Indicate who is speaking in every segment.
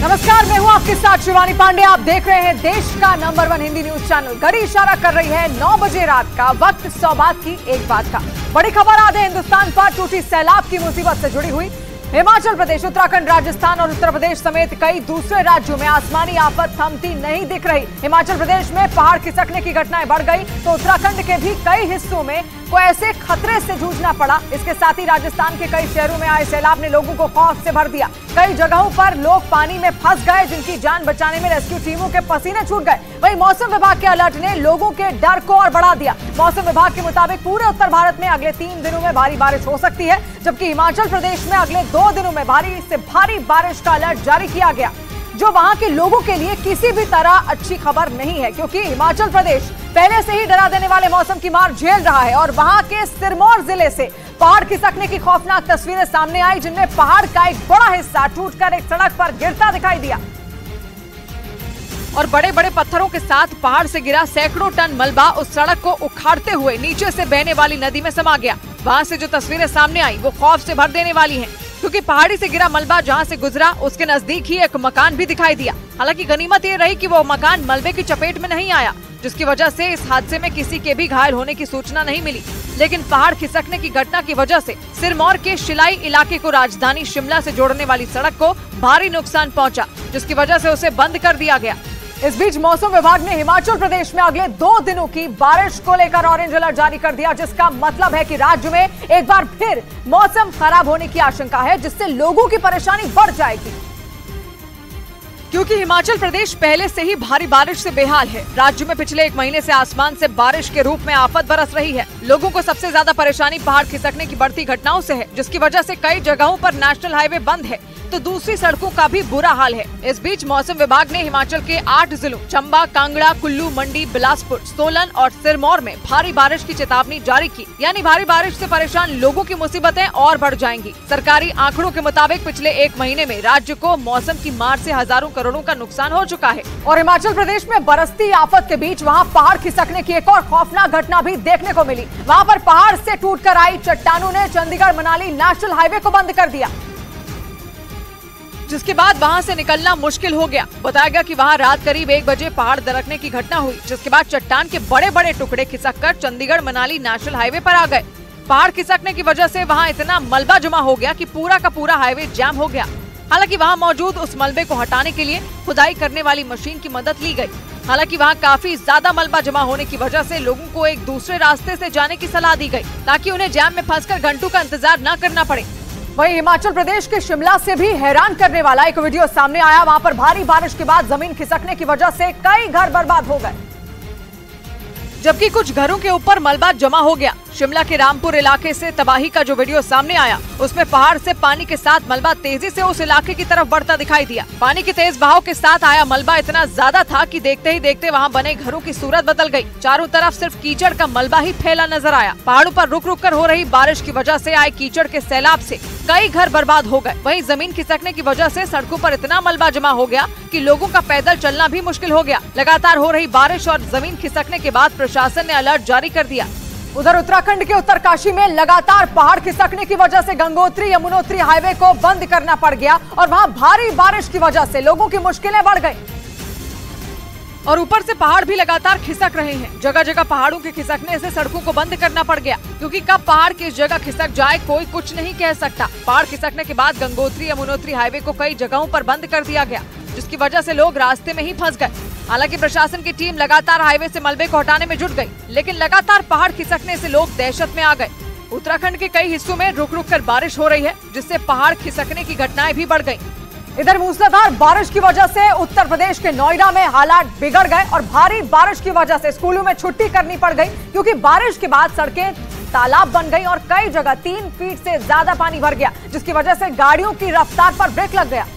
Speaker 1: नमस्कार, मैं हूं आपके साथ शिवानी पांडे। आप देख रहे हैं देश का नंबर 1 हिंदी न्यूज चैनल। घड़ी इशारा कर रही है 9 बजे रात का। वक्त 100 बात की एक बात का। बड़ी खबर आधे हिंदुस्तान पर टूटी सैलाब की मुसीबत से जुड़ी हुई। हिमाचल प्रदेश, उत्तराखंड, राजस्थान और उत्तर प्रदेश समेत कई दूसरे राज्यों में आसमानी आफत थमती नहीं दिख रही। हिमाचल प्रदेश में पहाड़ खिसकने की घटनाएं बढ़ गई तो उत्तराखंड के भी कई हिस्सों में को ऐसे खतरे से जूझना पड़ा। इसके साथ ही राजस्थान के कई शहरों में आए सैलाब ने लोगों को खौफ से भर दिया। कई जगहों पर लोग पानी में फंस गए, जिनकी जान बचाने में रेस्क्यू टीमों के पसीने छूट गए। वहीं मौसम विभाग के अलर्ट ने लोगों के डर को और बढ़ा दिया। मौसम विभाग के मुताबिक पूरे उत्तर भारत में अगले 3 दिनों में भारी बारिश हो सकती है, जबकि हिमाचल प्रदेश में अगले 2 दिनों में भारी से भारी बारिश का अलर्ट जारी किया गया, जो वहां के लोगों के लिए किसी भी तरह अच्छी खबर नहीं है, क्योंकि हिमाचल प्रदेश पहले से ही डरा देने वाले मौसम की मार झेल रहा है। और वहां के सिरमौर जिले से पहाड़ खिसकने की खौफनाक तस्वीरें सामने आई, जिनमें पहाड़ का एक बड़ा हिस्सा टूटकर एक सड़क पर गिरता दिखाई दिया और बड़े बड़े पत्थरों के साथ पहाड़ से गिरा सैकड़ों टन मलबा उस सड़क को उखाड़ते हुए नीचे से बहने वाली नदी में समा गया। वहां से जो तस्वीरें सामने आई वो खौफ से भर देने वाली हैं, क्योंकि पहाड़ी से गिरा मलबा जहां से गुजरा उसके नजदीक ही एक मकान भी दिखाई दिया। हालांकि गनीमत ये रही कि वो मकान मलबे की चपेट में नहीं आया, जिसकी वजह से इस हादसे में किसी के भी घायल होने की सूचना नहीं मिली। लेकिन पहाड़ खिसकने की घटना की वजह से सिरमौर के शिलाई इलाके को राजधानी शिमला से जोड़ने वाली सड़क को भारी नुकसान पहुंचा, जिसकी वजह से उसे बंद कर दिया गया। इस बीच मौसम विभाग ने हिमाचल प्रदेश में अगले 2 दिनों की बारिश को लेकर ऑरेंज अलर्ट जारी कर दिया, जिसका मतलब है कि राज्य में एक बार फिर मौसम खराब होने की आशंका है, जिससे लोगों की परेशानी बढ़ जाएगी। क्योंकि हिमाचल प्रदेश पहले से ही भारी बारिश से बेहाल है। राज्य में पिछले 1 महीने से आसमान से बारिश के रूप में आफत बरस रही है। लोगों को सबसे ज्यादा परेशानी पहाड़ खिसकने की बढ़ती घटनाओं से है, जिसकी वजह से कई जगहों पर नेशनल हाईवे बंद है तो दूसरी सड़कों का भी बुरा हाल है। इस बीच मौसम विभाग ने हिमाचल के 8 जिलों चंबा, कांगड़ा, कुल्लू, मंडी, बिलासपुर, सोलन और सिरमौर में भारी बारिश की चेतावनी जारी की। यानी भारी बारिश से परेशान लोगों की मुसीबतें और बढ़ जाएंगी। सरकारी आंकड़ों के मुताबिक पिछले 1 महीने में राज्य को मौसम की मार से हजारों करोड़ों का नुकसान हो चुका है। और हिमाचल प्रदेश में बरसती आफत के बीच वहाँ पहाड़ खिसकने की एक और खौफनाक घटना भी देखने को मिली। वहाँ पर पहाड़ से टूटकर आई चट्टानों ने चंडीगढ़ मनाली नेशनल हाईवे को बंद कर दिया, जिसके बाद वहां से निकलना मुश्किल हो गया। बताया गया कि वहां रात करीब 1 बजे पहाड़ दरकने की घटना हुई, जिसके बाद चट्टान के बड़े बड़े टुकड़े खिसककर चंडीगढ़ मनाली नेशनल हाईवे पर आ गए। पहाड़ खिसकने की वजह से वहां इतना मलबा जमा हो गया कि पूरा का पूरा हाईवे जाम हो गया। हालांकि वहां मौजूद उस मलबे को हटाने के लिए खुदाई करने वाली मशीन की मदद ली गई। हालांकि वहां काफी ज्यादा मलबा जमा होने की वजह से लोगों को एक दूसरे रास्ते से जाने की सलाह दी गई, ताकि उन्हें जाम में फंसकर घंटों का इंतजार न करना पड़े। वहीं हिमाचल प्रदेश के शिमला से भी हैरान करने वाला एक वीडियो सामने आया। वहां पर भारी बारिश के बाद जमीन खिसकने की वजह से कई घर बर्बाद हो गए, जबकि कुछ घरों के ऊपर मलबा जमा हो गया। शिमला के रामपुर इलाके से तबाही का जो वीडियो सामने आया, उसमें पहाड़ से पानी के साथ मलबा तेजी से उस इलाके की तरफ बढ़ता दिखाई दिया। पानी के तेज बहाव के साथ आया मलबा इतना ज्यादा था कि देखते ही देखते वहां बने घरों की सूरत बदल गई। चारों तरफ सिर्फ कीचड़ का मलबा ही फैला नजर आया। पहाड़ों पर रुक रुक कर हो रही बारिश की वजह से आए कीचड़ के सैलाब से कई घर बर्बाद हो गए। वहीं जमीन खिसकने की वजह से सड़कों पर इतना मलबा जमा हो गया कि लोगों का पैदल चलना भी मुश्किल हो गया। लगातार हो रही बारिश और जमीन खिसकने के बाद प्रशासन ने अलर्ट जारी कर दिया। उधर उत्तराखंड के उत्तरकाशी में लगातार पहाड़ खिसकने की वजह से गंगोत्री यमुनोत्री हाईवे को बंद करना पड़ गया और वहां भारी बारिश की वजह से लोगों की मुश्किलें बढ़ गई। और ऊपर से पहाड़ भी लगातार खिसक रहे हैं। जगह जगह पहाड़ों के खिसकने से सड़कों को बंद करना पड़ गया, क्योंकि कब पहाड़ किस जगह खिसक जाए कोई कुछ नहीं कह सकता। पहाड़ खिसकने के बाद गंगोत्री यमुनोत्री हाईवे को कई जगहों पर बंद कर दिया गया, जिसकी वजह से लोग रास्ते में ही फंस गए। हालांकि प्रशासन की टीम लगातार हाईवे से मलबे को हटाने में जुट गई, लेकिन लगातार पहाड़ खिसकने से लोग दहशत में आ गए। उत्तराखंड के कई हिस्सों में रुक रुक कर बारिश हो रही है, जिससे पहाड़ खिसकने की घटनाएं भी बढ़ गयी। इधर मूसलाधार बारिश की वजह से उत्तर प्रदेश के नोएडा में हालात बिगड़ गए और भारी बारिश की वजह से स्कूलों में छुट्टी करनी पड़ गई, क्योंकि बारिश के बाद सड़कें तालाब बन गई और कई जगह 3 फीट से ज्यादा पानी भर गया, जिसकी वजह से गाड़ियों की रफ्तार पर ब्रेक लग गया।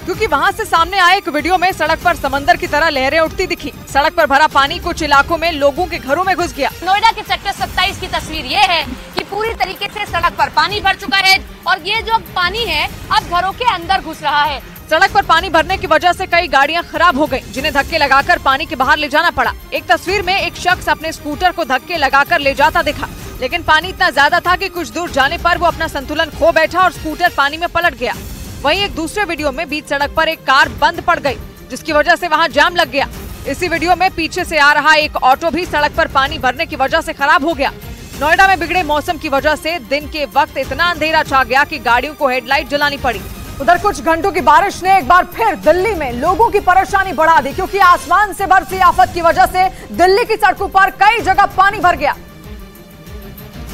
Speaker 1: क्योंकि वहां से सामने आए एक वीडियो में सड़क पर समंदर की तरह लहरें उठती दिखी। सड़क पर भरा पानी कुछ इलाकों में लोगों के घरों में घुस गया।
Speaker 2: नोएडा के सेक्टर 27 की तस्वीर ये है कि पूरी तरीके से सड़क पर पानी भर चुका है और ये जो पानी है अब घरों के अंदर घुस रहा है।
Speaker 1: सड़क पर पानी भरने की वजह से कई गाड़ियां खराब हो गयी, जिन्हें धक्के लगाकर पानी के बाहर ले जाना पड़ा। एक तस्वीर में एक शख्स अपने स्कूटर को धक्के लगाकर ले जाता दिखा, लेकिन पानी इतना ज्यादा था कि कुछ दूर जाने पर वो अपना संतुलन खो बैठा और स्कूटर पानी में पलट गया। वहीं एक दूसरे वीडियो में बीच सड़क पर एक कार बंद पड़ गई, जिसकी वजह से वहां जाम लग गया। इसी वीडियो में पीछे से आ रहा एक ऑटो भी सड़क पर पानी भरने की वजह से खराब हो गया। नोएडा में बिगड़े मौसम की वजह से दिन के वक्त इतना अंधेरा छा गया कि गाड़ियों को हेडलाइट जलानी पड़ी। उधर कुछ घंटों की बारिश ने एक बार फिर दिल्ली में लोगों की परेशानी बढ़ा दी, क्योंकि आसमान से बरसी आफत की वजह से दिल्ली की सड़कों पर कई जगह पानी भर गया,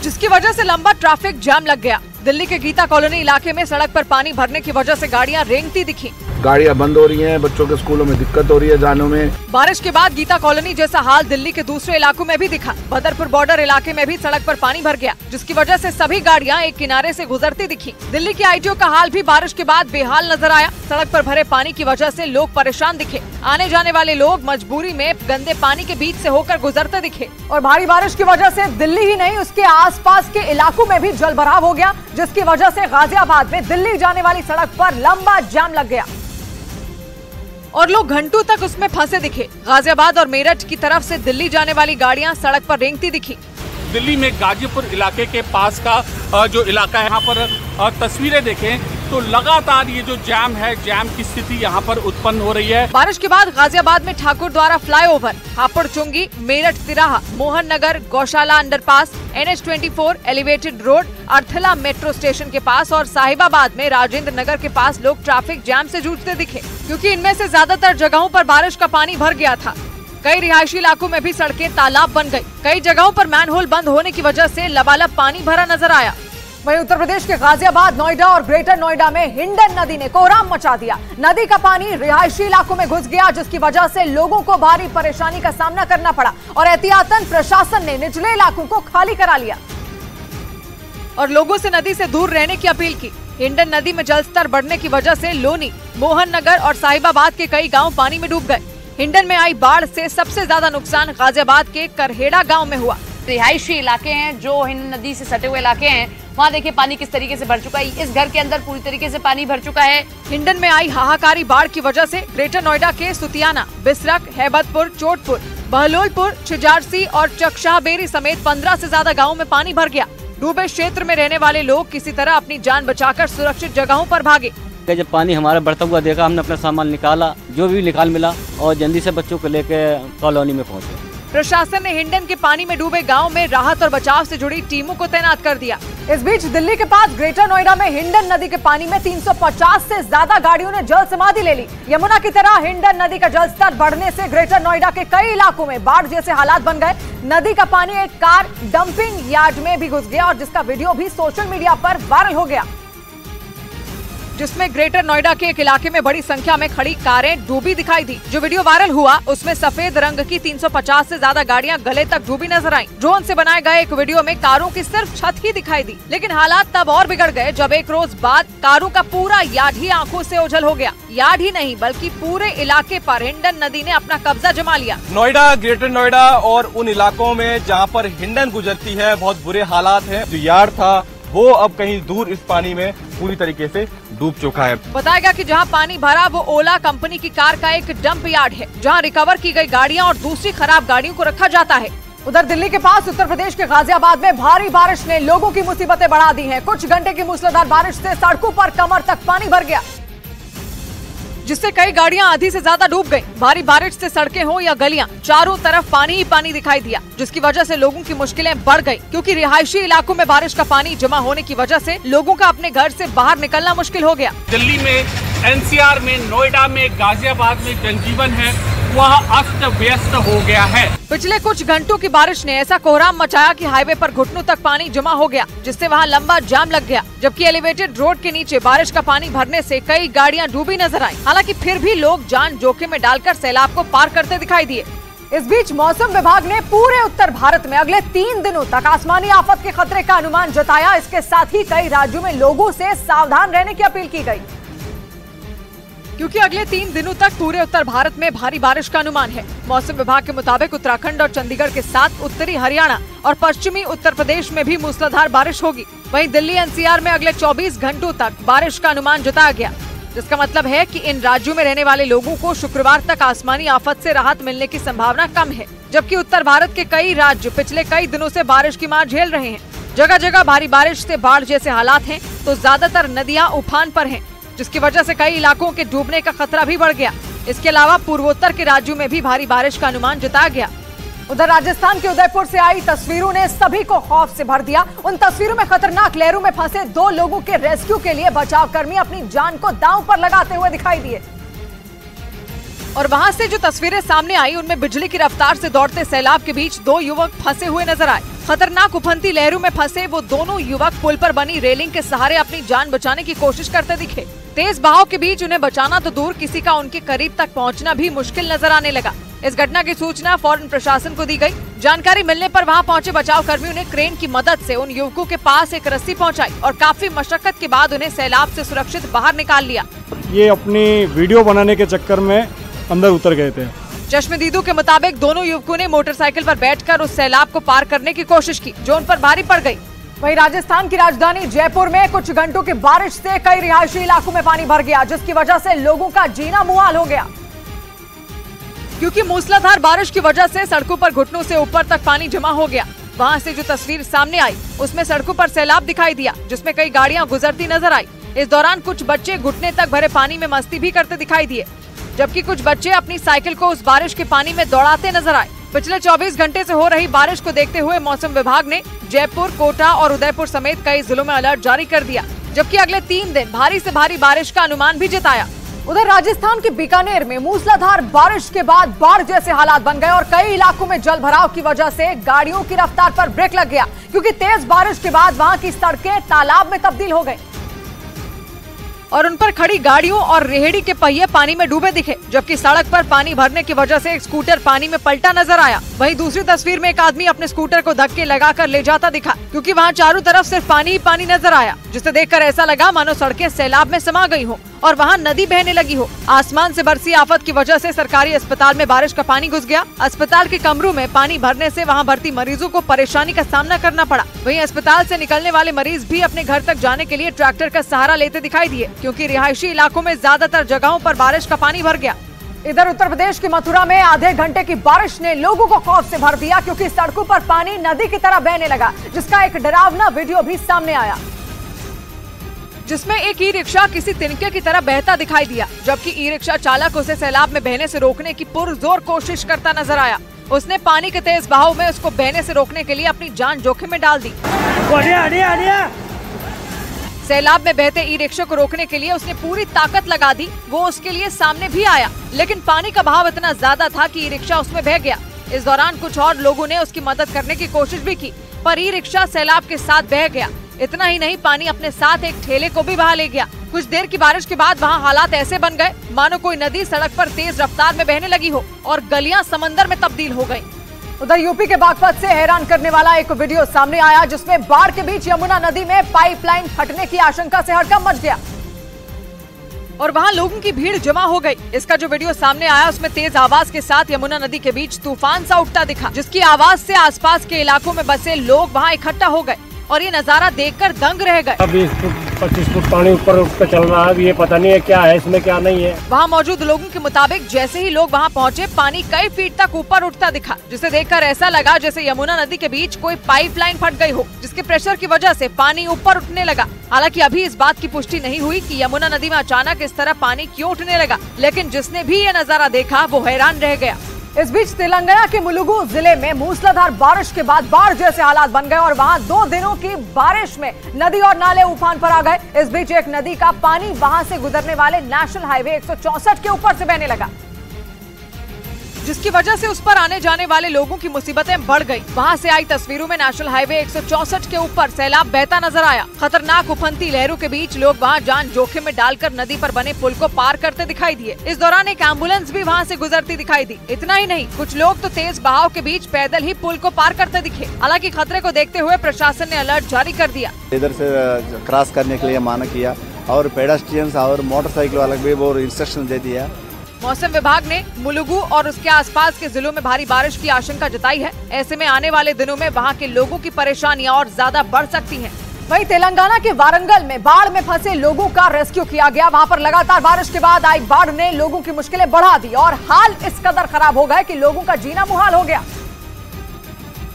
Speaker 1: जिसकी वजह से लंबा ट्रैफिक जाम लग गया। दिल्ली के गीता कॉलोनी इलाके में सड़क पर पानी भरने की वजह से गाड़ियां रेंगती दिखी।
Speaker 3: गाड़ियां बंद हो रही हैं, बच्चों के स्कूलों में दिक्कत हो रही है जाने में।
Speaker 1: बारिश के बाद गीता कॉलोनी जैसा हाल दिल्ली के दूसरे इलाकों में भी दिखा। बदरपुर बॉर्डर इलाके में भी सड़क पर पानी भर गया, जिसकी वजह से सभी गाड़ियां एक किनारे से गुजरती दिखी। दिल्ली के आईटीओ का हाल भी बारिश के बाद बेहाल नजर आया। सड़क पर भरे पानी की वजह से लोग परेशान दिखे। आने जाने वाले लोग मजबूरी में गंदे पानी के बीच से होकर गुजरते दिखे। और भारी बारिश की वजह से दिल्ली ही नहीं, उसके आसपास के इलाकों में भी जलभराव हो गया, जिसकी वजह से गाजियाबाद में दिल्ली जाने वाली सड़क पर लंबा जाम लग गया और लोग घंटों तक उसमें फंसे दिखे। गाजियाबाद और मेरठ की तरफ से दिल्ली जाने वाली गाड़ियां सड़क पर रेंगती दिखी।
Speaker 4: दिल्ली में गाजीपुर इलाके के पास का जो इलाका है, यहाँ पर तस्वीरें देखें तो लगातार ये जो जाम है, जाम की स्थिति यहाँ पर उत्पन्न हो रही है।
Speaker 1: बारिश के बाद गाजियाबाद में ठाकुर द्वारा फ्लाईओवर, हापुड़ चुंगी, मेरठ तिराहा, Mohan Nagar, Gaushala underpass, NH24 elevated road, Arthala metro station के पास और साहिबाबाद में राजेंद्र नगर के पास लोग ट्रैफिक जाम से जूझते दिखे, क्योंकि इनमें से ज्यादातर जगहों पर बारिश का पानी भर गया था। कई रिहायशी इलाकों में भी सड़कें तालाब बन गई। कई जगहों पर मैनहोल बंद होने की वजह से लबालब पानी भरा नजर आया। वहीं उत्तर प्रदेश के गाजियाबाद, नोएडा और ग्रेटर नोएडा में हिंडन नदी ने कोहराम मचा दिया। नदी का पानी रिहायशी इलाकों में घुस गया, जिसकी वजह से लोगों को भारी परेशानी का सामना करना पड़ा और एहतियातन प्रशासन ने निचले इलाकों को खाली करा लिया और लोगों से नदी से दूर रहने की अपील की। हिंडन नदी में जलस्तर बढ़ने की वजह से लोनी, मोहन नगर और साहिबाबाद के कई गाँव पानी में डूब गए। हिंडन में आई बाढ़ से सबसे ज्यादा नुकसान गाजियाबाद के करहेड़ा गांव में हुआ।
Speaker 2: रिहायशी इलाके हैं जो हिंडन नदी से सटे हुए इलाके हैं, वहाँ देखिए पानी किस तरीके से भर चुका है। इस घर के अंदर पूरी तरीके से पानी भर चुका है।
Speaker 1: हिंडन में आई हाहाकारी बाढ़ की वजह से ग्रेटर नोएडा के सुतियाना, बिसरक, हैबतपुर, चोटपुर, बहलोलपुर, छिजारसी और चकशाहबेरी समेत 15 से ज्यादा गाँव में पानी भर गया। डूबे क्षेत्र में रहने वाले लोग किसी तरह अपनी जान बचाकर सुरक्षित जगहों पर भागे।
Speaker 5: जब पानी हमारा बढ़ता हुआ देखा, हमने अपना सामान निकाला, जो भी निकाल मिला, और जल्दी से बच्चों को लेके कॉलोनी में पहुंचे।
Speaker 1: प्रशासन ने हिंडन के पानी में डूबे गांव में राहत और बचाव से जुड़ी टीमों को तैनात कर दिया। इस बीच दिल्ली के पास ग्रेटर नोएडा में हिंडन नदी के पानी में 350 से ज्यादा गाड़ियों ने जल समाधि ले ली। यमुना की तरह हिंडन नदी का जलस्तर बढ़ने से ग्रेटर नोएडा के कई इलाकों में बाढ़ जैसे हालात बन गए। नदी का पानी एक कार डंपिंग यार्ड में भी घुस गया और जिसका वीडियो भी सोशल मीडिया पर वायरल हो गया, जिसमें ग्रेटर नोएडा के एक इलाके में बड़ी संख्या में खड़ी कारें डूबी दिखाई दी। जो वीडियो वायरल हुआ उसमें सफेद रंग की 350 से ज्यादा गाड़ियां गले तक डूबी नजर आईं। ड्रोन से बनाए गए एक वीडियो में कारों की सिर्फ छत ही दिखाई दी, लेकिन हालात तब और बिगड़ गए जब एक रोज बाद कारों का पूरा यार्ड ही आंखों से ओझल हो गया। यार्ड ही नहीं बल्कि पूरे इलाके पर हिंडन नदी ने अपना कब्जा जमा लिया।
Speaker 6: नोएडा, ग्रेटर नोएडा और उन इलाकों में जहाँ पर हिंडन गुजरती है, बहुत बुरे हालात हैं। जो यार्ड था वो अब कहीं दूर इस पानी में पूरी तरीके से डूब चुका है।
Speaker 1: बताएगा कि जहां पानी भरा वो ओला कंपनी की कार का एक डंप यार्ड है, जहां रिकवर की गई गाड़ियां और दूसरी खराब गाड़ियों को रखा जाता है। उधर दिल्ली के पास उत्तर प्रदेश के गाजियाबाद में भारी बारिश ने लोगों की मुसीबतें बढ़ा दी हैं। कुछ घंटे की मूसलाधार बारिश से सड़कों पर कमर तक पानी भर गया, जिससे कई गाड़ियां आधी से ज्यादा डूब गईं। भारी बारिश से सड़कें हो या गलियां, चारों तरफ पानी ही पानी दिखाई दिया, जिसकी वजह से लोगों की मुश्किलें बढ़ गई, क्योंकि रिहायशी इलाकों में बारिश का पानी जमा होने की वजह से लोगों का अपने घर से बाहर निकलना मुश्किल हो गया।
Speaker 4: दिल्ली में, NCR में, नोएडा में, गाजियाबाद में जनजीवन है वह अस्त व्यस्त हो गया है।
Speaker 1: पिछले कुछ घंटों की बारिश ने ऐसा कोहराम मचाया कि हाईवे पर घुटनों तक पानी जमा हो गया, जिससे वहां लंबा जाम लग गया। जबकि एलिवेटेड रोड के नीचे बारिश का पानी भरने से कई गाड़ियां डूबी नजर आईं। हालांकि फिर भी लोग जान जोखिम में डालकर सैलाब को पार करते दिखाई दिए। इस बीच मौसम विभाग ने पूरे उत्तर भारत में अगले 3 दिनों तक आसमानी आफत के खतरे का अनुमान जताया। इसके साथ ही कई राज्यों में लोगों से सावधान रहने की अपील की गई, क्योंकि अगले 3 दिनों तक पूरे उत्तर भारत में भारी बारिश का अनुमान है। मौसम विभाग के मुताबिक उत्तराखंड और चंडीगढ़ के साथ उत्तरी हरियाणा और पश्चिमी उत्तर प्रदेश में भी मूसलाधार बारिश होगी। वहीं दिल्ली, NCR में अगले 24 घंटों तक बारिश का अनुमान जताया गया, जिसका मतलब है कि इन राज्यों में रहने वाले लोगों को शुक्रवार तक आसमानी आफत से राहत मिलने की संभावना कम है। जबकि उत्तर भारत के कई राज्य पिछले कई दिनों से बारिश की मार झेल रहे हैं। जगह जगह भारी बारिश से बाढ़ जैसे हालात हैं, तो ज्यादातर नदियां उफान पर हैं। जिसकी वजह से कई इलाकों के डूबने का खतरा भी बढ़ गया। इसके अलावा पूर्वोत्तर के राज्यों में भी भारी बारिश का अनुमान जताया गया। उधर राजस्थान के उदयपुर से आई तस्वीरों ने सभी को खौफ से भर दिया। उन तस्वीरों में खतरनाक लहरों में फंसे 2 लोगों के रेस्क्यू के लिए बचाव कर्मी अपनी जान को दांव पर लगाते हुए दिखाई दिए। और वहां से जो तस्वीरें सामने आई उनमें बिजली की रफ्तार से दौड़ते सैलाब के बीच 2 युवक फंसे हुए नजर आए। खतरनाक उफनती लहरों में फंसे वो दोनों युवक पुल पर बनी रेलिंग के सहारे अपनी जान बचाने की कोशिश करते दिखे। तेज बहाव के बीच उन्हें बचाना तो दूर, किसी का उनके करीब तक पहुंचना भी मुश्किल नजर आने लगा। इस घटना की सूचना फौरन प्रशासन को दी गई। जानकारी मिलने पर वहां पहुंचे बचाव कर्मियों ने क्रेन की मदद से उन युवकों के पास एक रस्सी पहुंचाई और काफी मशक्कत के बाद उन्हें सैलाब से सुरक्षित बाहर निकाल लिया।
Speaker 7: ये अपनी वीडियो बनाने के चक्कर में अंदर उतर गए थे।
Speaker 1: चश्मदीदों के मुताबिक दोनों युवकों ने मोटरसाइकिल पर बैठकर उस सैलाब को पार करने की कोशिश की जो उन पर भारी पड़ गई। वहीं राजस्थान की राजधानी जयपुर में कुछ घंटों की बारिश से कई रिहायशी इलाकों में पानी भर गया, जिसकी वजह से लोगों का जीना मुहाल हो गया। क्योंकि मूसलाधार बारिश की वजह से सड़कों पर घुटनों से ऊपर तक पानी जमा हो गया। वहां से जो तस्वीर सामने आई उसमें सड़कों पर सैलाब दिखाई दिया, जिसमें कई गाड़ियां गुजरती नजर आई। इस दौरान कुछ बच्चे घुटने तक भरे पानी में मस्ती भी करते दिखाई दिए, जबकि कुछ बच्चे अपनी साइकिल को उस बारिश के पानी में दौड़ाते नजर आए। पिछले 24 घंटे से हो रही बारिश को देखते हुए मौसम विभाग ने जयपुर, कोटा और उदयपुर समेत कई जिलों में अलर्ट जारी कर दिया, जबकि अगले 3 दिन भारी से भारी बारिश का अनुमान भी जताया। उधर राजस्थान के बीकानेर में मूसलाधार बारिश के बाद बाढ़ जैसे हालात बन गए और कई इलाकों में जल भराव की वजह से गाड़ियों की रफ्तार पर ब्रेक लग गया, क्योंकि तेज बारिश के बाद वहां की सड़कें तालाब में तब्दील हो गई और उन पर खड़ी गाड़ियों और रेहड़ी के पहिए पानी में डूबे दिखे, जबकि सड़क पर पानी भरने की वजह से एक स्कूटर पानी में पलटा नजर आया। वहीं दूसरी तस्वीर में एक आदमी अपने स्कूटर को धक्के लगाकर ले जाता दिखा, क्योंकि वहां चारों तरफ सिर्फ पानी ही पानी नजर आया, जिसे देखकर ऐसा लगा मानो सड़कें सैलाब में समा गई हो और वहां नदी बहने लगी हो। आसमान से बरसी आफत की वजह से सरकारी अस्पताल में बारिश का पानी घुस गया। अस्पताल के कमरों में पानी भरने से वहां भर्ती मरीजों को परेशानी का सामना करना पड़ा। वहीं अस्पताल से निकलने वाले मरीज भी अपने घर तक जाने के लिए ट्रैक्टर का सहारा लेते दिखाई दिए, क्योंकि रिहायशी इलाकों में ज्यादातर जगहों पर बारिश का पानी भर गया। इधर उत्तर प्रदेश की मथुरा में आधे घंटे की बारिश ने लोगों को खौफ से भर दिया, क्योंकि सड़कों पर पानी नदी की तरह बहने लगा, जिसका एक डरावना वीडियो भी सामने आया, जिसमें एक ई रिक्शा किसी तिनके की तरह बहता दिखाई दिया, जबकि ई रिक्शा चालक उसे सैलाब में बहने से रोकने की पुरजोर कोशिश करता नजर आया। उसने पानी के तेज बहाव में उसको बहने से रोकने के लिए अपनी जान जोखिम में डाल दी। सैलाब में बहते ई रिक्शा को रोकने के लिए उसने पूरी ताकत लगा दी। वो उसके लिए सामने भी आया, लेकिन पानी का बहाव इतना ज्यादा था कि ई रिक्शा उसमें बह गया। इस दौरान कुछ और लोगों ने उसकी मदद करने की कोशिश भी की, पर ई रिक्शा सैलाब के साथ बह गया। इतना ही नहीं, पानी अपने साथ एक ठेले को भी बहा ले गया। कुछ देर की बारिश के बाद वहाँ हालात ऐसे बन गए मानो कोई नदी सड़क पर तेज रफ्तार में बहने लगी हो और गलियां समंदर में तब्दील हो गयी। उधर यूपी के बागपत से हैरान करने वाला एक वीडियो सामने आया, जिसमें बाढ़ के बीच यमुना नदी में पाइपलाइन फटने की आशंका से हड़कंप मच गया और वहां लोगों की भीड़ जमा हो गई। इसका जो वीडियो सामने आया उसमें तेज आवाज के साथ यमुना नदी के बीच तूफान सा उठता दिखा, जिसकी आवाज से आसपास के इलाकों में बसे लोग वहां इकट्ठा हो गए और ये नजारा देखकर दंग रह गए।
Speaker 7: 20 फुट 25 फुट पानी ऊपर उठ कर चल रहा है, ये पता नहीं है क्या है इसमें क्या नहीं है।
Speaker 1: वहाँ मौजूद लोगों के मुताबिक जैसे ही लोग वहाँ पहुँचे, पानी कई फीट तक ऊपर उठता दिखा, जिसे देखकर ऐसा लगा जैसे यमुना नदी के बीच कोई पाइपलाइन फट गई हो, जिसके प्रेशर की वजह से पानी ऊपर उठने लगा। हालांकि अभी इस बात की पुष्टि नहीं हुई कि यमुना नदी में अचानक इस तरह पानी क्यों उठने लगा, लेकिन जिसने भी ये नजारा देखा वो हैरान रह गया। इस बीच तेलंगाना के मुलुगु जिले में मूसलाधार बारिश के बाद बाढ़ जैसे हालात बन गए और वहां 2 दिनों की बारिश में नदी और नाले उफान पर आ गए। इस बीच एक नदी का पानी वहां से गुजरने वाले नेशनल हाईवे 164 के ऊपर से बहने लगा, जिसकी वजह से उस पर आने जाने वाले लोगों की मुसीबतें बढ़ गई। वहां से आई तस्वीरों में नेशनल हाईवे 164 के ऊपर सैलाब बहता नजर आया। खतरनाक उफनती लहरों के बीच लोग वहां जान जोखिम में डालकर नदी पर बने पुल को पार करते दिखाई दिए। इस दौरान एक एम्बुलेंस भी वहां से गुजरती दिखाई दी। इतना ही नहीं, कुछ लोग तो तेज बहाव के बीच पैदल ही पुल को पार करते दिखे। हालांकि खतरे को देखते हुए प्रशासन ने अलर्ट जारी कर दिया।
Speaker 3: इधर से क्रॉस करने के लिए माना किया और पेडेस्ट्रियंस और मोटरसाइकिल वाले भी वो इंस्ट्रक्शन दे दिया।
Speaker 1: मौसम विभाग ने मुलुगु और उसके आसपास के जिलों में भारी बारिश की आशंका जताई है। ऐसे में आने वाले दिनों में वहां के लोगों की परेशानियां और ज्यादा बढ़ सकती हैं। वहीं तेलंगाना के वारंगल में बाढ़ में फंसे लोगों का रेस्क्यू किया गया। वहां पर लगातार बारिश के बाद आई बाढ़ ने लोगों की मुश्किलें बढ़ा दी और हाल इस कदर खराब हो गए कि लोगों का जीना मुहाल हो गया।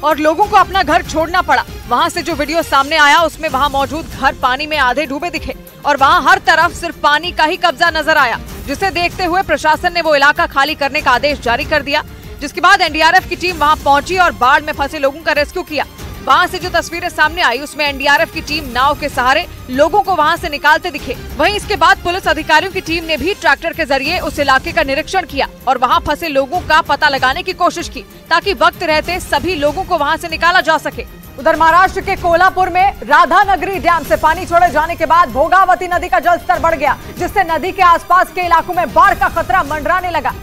Speaker 1: और लोगों को अपना घर छोड़ना पड़ा। वहां से जो वीडियो सामने आया उसमें वहां मौजूद घर पानी में आधे डूबे दिखे और वहां हर तरफ सिर्फ पानी का ही कब्जा नजर आया, जिसे देखते हुए प्रशासन ने वो इलाका खाली करने का आदेश जारी कर दिया। जिसके बाद एनडीआरएफ की टीम वहां पहुंची और बाढ़ में फंसे लोगों का रेस्क्यू किया। वहां से जो तस्वीरें सामने आई उसमें एनडीआरएफ की टीम नाव के सहारे लोगों को वहां से निकालते दिखे। वहीं इसके बाद पुलिस अधिकारियों की टीम ने भी ट्रैक्टर के जरिए उस इलाके का निरीक्षण किया और वहां फंसे लोगों का पता लगाने की कोशिश की ताकि वक्त रहते सभी लोगों को वहां से निकाला जा सके। उधर महाराष्ट्र के कोल्हापुर में राधानगरी डैम से पानी छोड़े जाने के बाद भोगावती नदी का जलस्तर बढ़ गया, जिससे नदी के आसपास के इलाकों में बाढ़ का खतरा मंडराने लगा।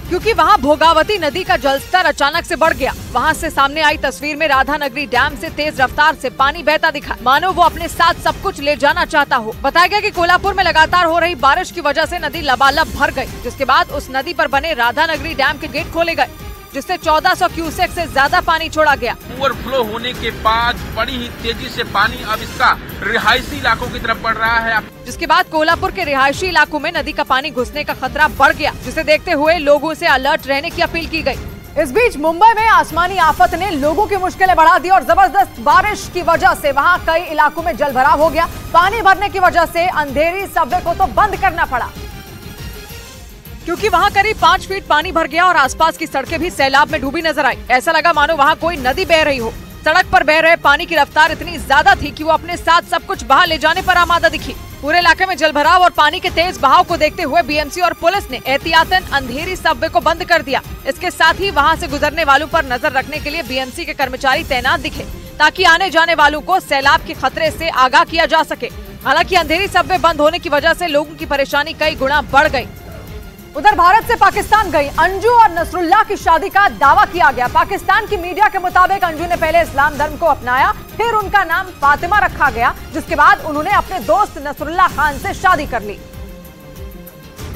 Speaker 1: क्योंकि वहां भोगावती नदी का जलस्तर अचानक से बढ़ गया। वहां से सामने आई तस्वीर में राधानगरी डैम से तेज रफ्तार से पानी बहता दिखा, मानो वो अपने साथ सब कुछ ले जाना चाहता हो। बताया गया कि कोल्हापुर में लगातार हो रही बारिश की वजह से नदी लबालब भर गई, जिसके बाद उस नदी पर बने राधानगरी डैम के गेट खोले गए, जिससे 1400 क्यूसेक से ज्यादा पानी छोड़ा गया।
Speaker 8: ओवरफ्लो होने के बाद बड़ी ही तेजी से पानी अब इसका रिहायशी इलाकों की तरफ बढ़ रहा है,
Speaker 1: जिसके बाद कोल्हापुर के रिहायशी इलाकों में नदी का पानी घुसने का खतरा बढ़ गया, जिसे देखते हुए लोगों से अलर्ट रहने की अपील की गई। इस बीच मुंबई में आसमानी आफत ने लोगों की मुश्किलें बढ़ा दी और जबरदस्त बारिश की वजह से वहां कई इलाकों में जलभराव हो गया। पानी भरने की वजह से अंधेरी सबवे को तो बंद करना पड़ा, क्योंकि वहां करीब 5 फीट पानी भर गया और आसपास की सड़कें भी सैलाब में डूबी नजर आई। ऐसा लगा मानो वहां कोई नदी बह रही हो। सड़क पर बह रहे पानी की रफ्तार इतनी ज्यादा थी कि वो अपने साथ सब कुछ बहा ले जाने पर आमादा दिखी। पूरे इलाके में जलभराव और पानी के तेज बहाव को देखते हुए बीएमसी और पुलिस ने एहतियातन अंधेरी सबवे को बंद कर दिया। इसके साथ ही वहां से गुजरने वालों पर नजर रखने के लिए बीएमसी के कर्मचारी तैनात दिखे, ताकि आने जाने वालों को सैलाब के खतरे से आगाह किया जा सके। हालांकि अंधेरी सबवे बंद होने की वजह से लोगों की परेशानी कई गुना बढ़ गई। उधर भारत से पाकिस्तान गई अंजू और नसरुल्लाह की शादी का दावा किया गया। पाकिस्तान की मीडिया के मुताबिक अंजू ने पहले इस्लाम धर्म को अपनाया, फिर उनका नाम फातिमा रखा गया, जिसके बाद उन्होंने अपने दोस्त नसरुल्लाह खान से शादी कर ली।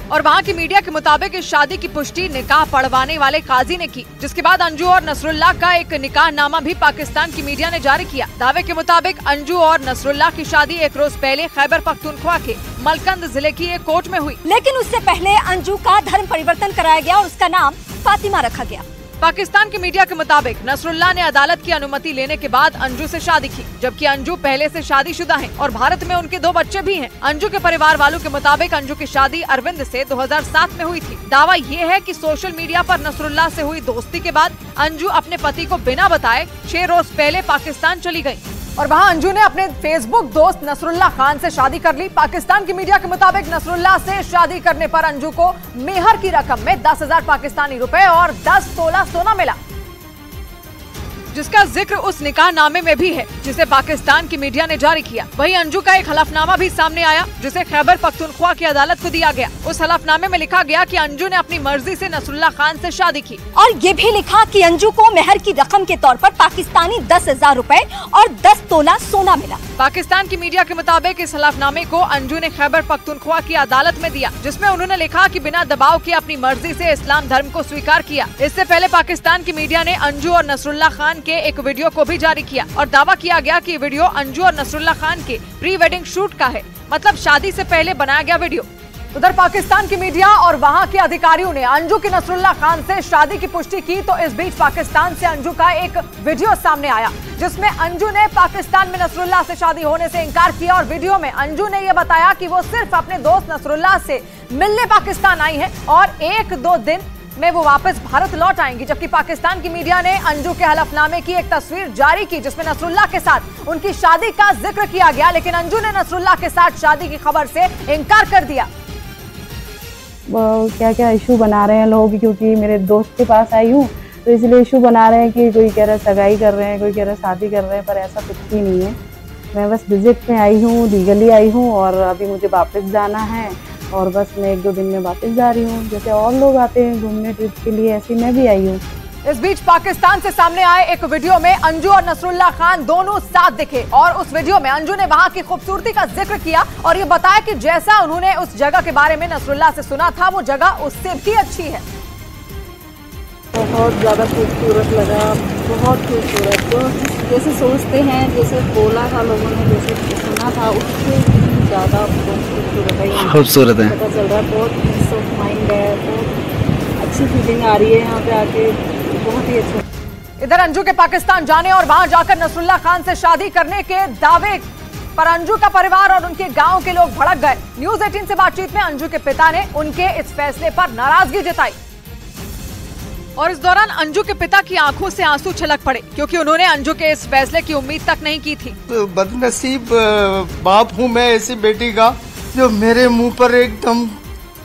Speaker 1: और वहां की मीडिया के मुताबिक इस शादी की पुष्टि निकाह पढ़वाने वाले काजी ने की, जिसके बाद अंजू और नसरुल्लाह का एक निकाह नामा भी पाकिस्तान की मीडिया ने जारी किया। दावे के मुताबिक अंजू और नसरुल्लाह की शादी एक रोज पहले खैबर पख्तूनख्वा के मलकंद जिले की एक कोर्ट में हुई,
Speaker 9: लेकिन उससे पहले अंजू का धर्म परिवर्तन कराया गया और उसका नाम फातिमा रखा गया।
Speaker 1: पाकिस्तान की मीडिया के मुताबिक नसरुल्लाह ने अदालत की अनुमति लेने के बाद अंजू से शादी की, जबकि अंजू पहले से शादीशुदा हैं और भारत में उनके 2 बच्चे भी हैं। अंजू के परिवार वालों के मुताबिक अंजू की शादी अरविंद से 2007 में हुई थी। दावा ये है कि सोशल मीडिया पर नसरुल्लाह से हुई दोस्ती के बाद अंजू अपने पति को बिना बताए 6 रोज पहले पाकिस्तान चली गयी और वहाँ अंजू ने अपने फेसबुक दोस्त नसरुल्लाह खान से शादी कर ली। पाकिस्तान की मीडिया के मुताबिक नसरुल्लाह से शादी करने पर अंजू को मेहर की रकम में 10,000 पाकिस्तानी रुपए और 10 तोला सोना मिला, जिसका जिक्र उस निकाह नामे में भी है, जिसे पाकिस्तान की मीडिया ने जारी किया। वहीं अंजू का एक हलफनामा भी सामने आया, जिसे खैबर पख्तूनख्वा की अदालत को दिया गया। उस हलफनामे में लिखा गया कि अंजू ने अपनी मर्जी से नसरुल्लाह खान से शादी की
Speaker 9: और ये भी लिखा कि अंजू को मेहर की रकम के तौर पर पाकिस्तानी 10,000 रुपए और 10 तोला सोना मिला।
Speaker 1: पाकिस्तान की मीडिया के मुताबिक इस हलफनामे को अंजू ने खैबर पख्तूनख्वा की अदालत में दिया, जिसमें उन्होंने लिखा कि बिना दबाव के अपनी मर्जी से इस्लाम धर्म को स्वीकार किया। इससे पहले पाकिस्तान की मीडिया ने अंजू और नसरुल्लाह खान के एक वीडियो को भी जारी किया और दावा किया गया कि वीडियो अंजू और नसरुल्लाह खान के प्री वेडिंग शूट का है, मतलब शादी से पहले बनाया गया वीडियो। उधर पाकिस्तान की मीडिया और वहां के अधिकारियों ने अंजू की नसरुल्लाह खान से शादी की पुष्टि की, तो इस बीच पाकिस्तान से अंजू का एक वीडियो सामने आया, जिसमें अंजू ने पाकिस्तान में नसरुल्लाह से शादी होने से इनकार किया और वीडियो में अंजू ने यह बताया कि वो सिर्फ अपने दोस्त नसरुल्लाह से मिलने पाकिस्तान आई है और 1-2 दिन में वो वापस भारत लौट आएंगी। जबकि पाकिस्तान की मीडिया ने अंजू के हलफनामे की एक तस्वीर जारी की, जिसमें नसरुल्लाह के साथ उनकी शादी का जिक्र किया गया, लेकिन अंजू ने नसरुल्लाह के साथ शादी की खबर से इनकार कर दिया।
Speaker 10: क्या क्या इशू बना रहे हैं लोग, क्योंकि मेरे दोस्त के पास आई हूँ तो इसलिए इशू बना रहे हैं कि कोई कह रहा है सगाई कर रहे हैं, कोई कह रहा है शादी कर रहे हैं, पर ऐसा कुछ भी नहीं है। मैं बस विजिट में आई हूँ, लीगली आई हूँ और अभी मुझे वापस जाना है और बस मैं 1-2 दिन में वापस जा रही हूँ। जैसे और लोग आते हैं घूमने ट्रिप के लिए, ऐसे मैं भी आई हूँ।
Speaker 1: इस बीच पाकिस्तान से सामने आए एक वीडियो में अंजू और नसरुल्लाह खान दोनों साथ दिखे और उस वीडियो में अंजू ने वहां की खूबसूरती का जिक्र किया और ये बताया कि जैसा उन्होंने उस जगह के बारे में नसरुल्लाह से सुना था, वो जगह उससे भी अच्छी है।
Speaker 10: बहुत ज़्यादा खूबसूरत लगा, बहुत खूबसूरत। तो जैसे सोचते हैं, जैसे बोला था लोगों ने, जैसे सुना था, उससे ज़्यादा खूबसूरत है। पता चल रहा है, बहुत पीस ऑफ माइंड है, बहुत अच्छी फीलिंग आ रही है यहाँ पे आके, बहुत ही अच्छा।
Speaker 1: इधर अंजू के पाकिस्तान जाने और वहां जाकर नसरुल्लाह खान से शादी करने के दावे पर अंजू का परिवार और उनके गांव के लोग भड़क गए। न्यूज 18 से बातचीत में अंजू के पिता ने उनके इस फैसले पर नाराजगी जताई और इस दौरान अंजू के पिता की आंखों से आंसू छलक पड़े क्योंकि उन्होंने अंजू के इस फैसले की उम्मीद तक नहीं की थी।
Speaker 11: बदनसीब बाप हूँ मैं ऐसी बेटी का जो मेरे मुंह पर एकदम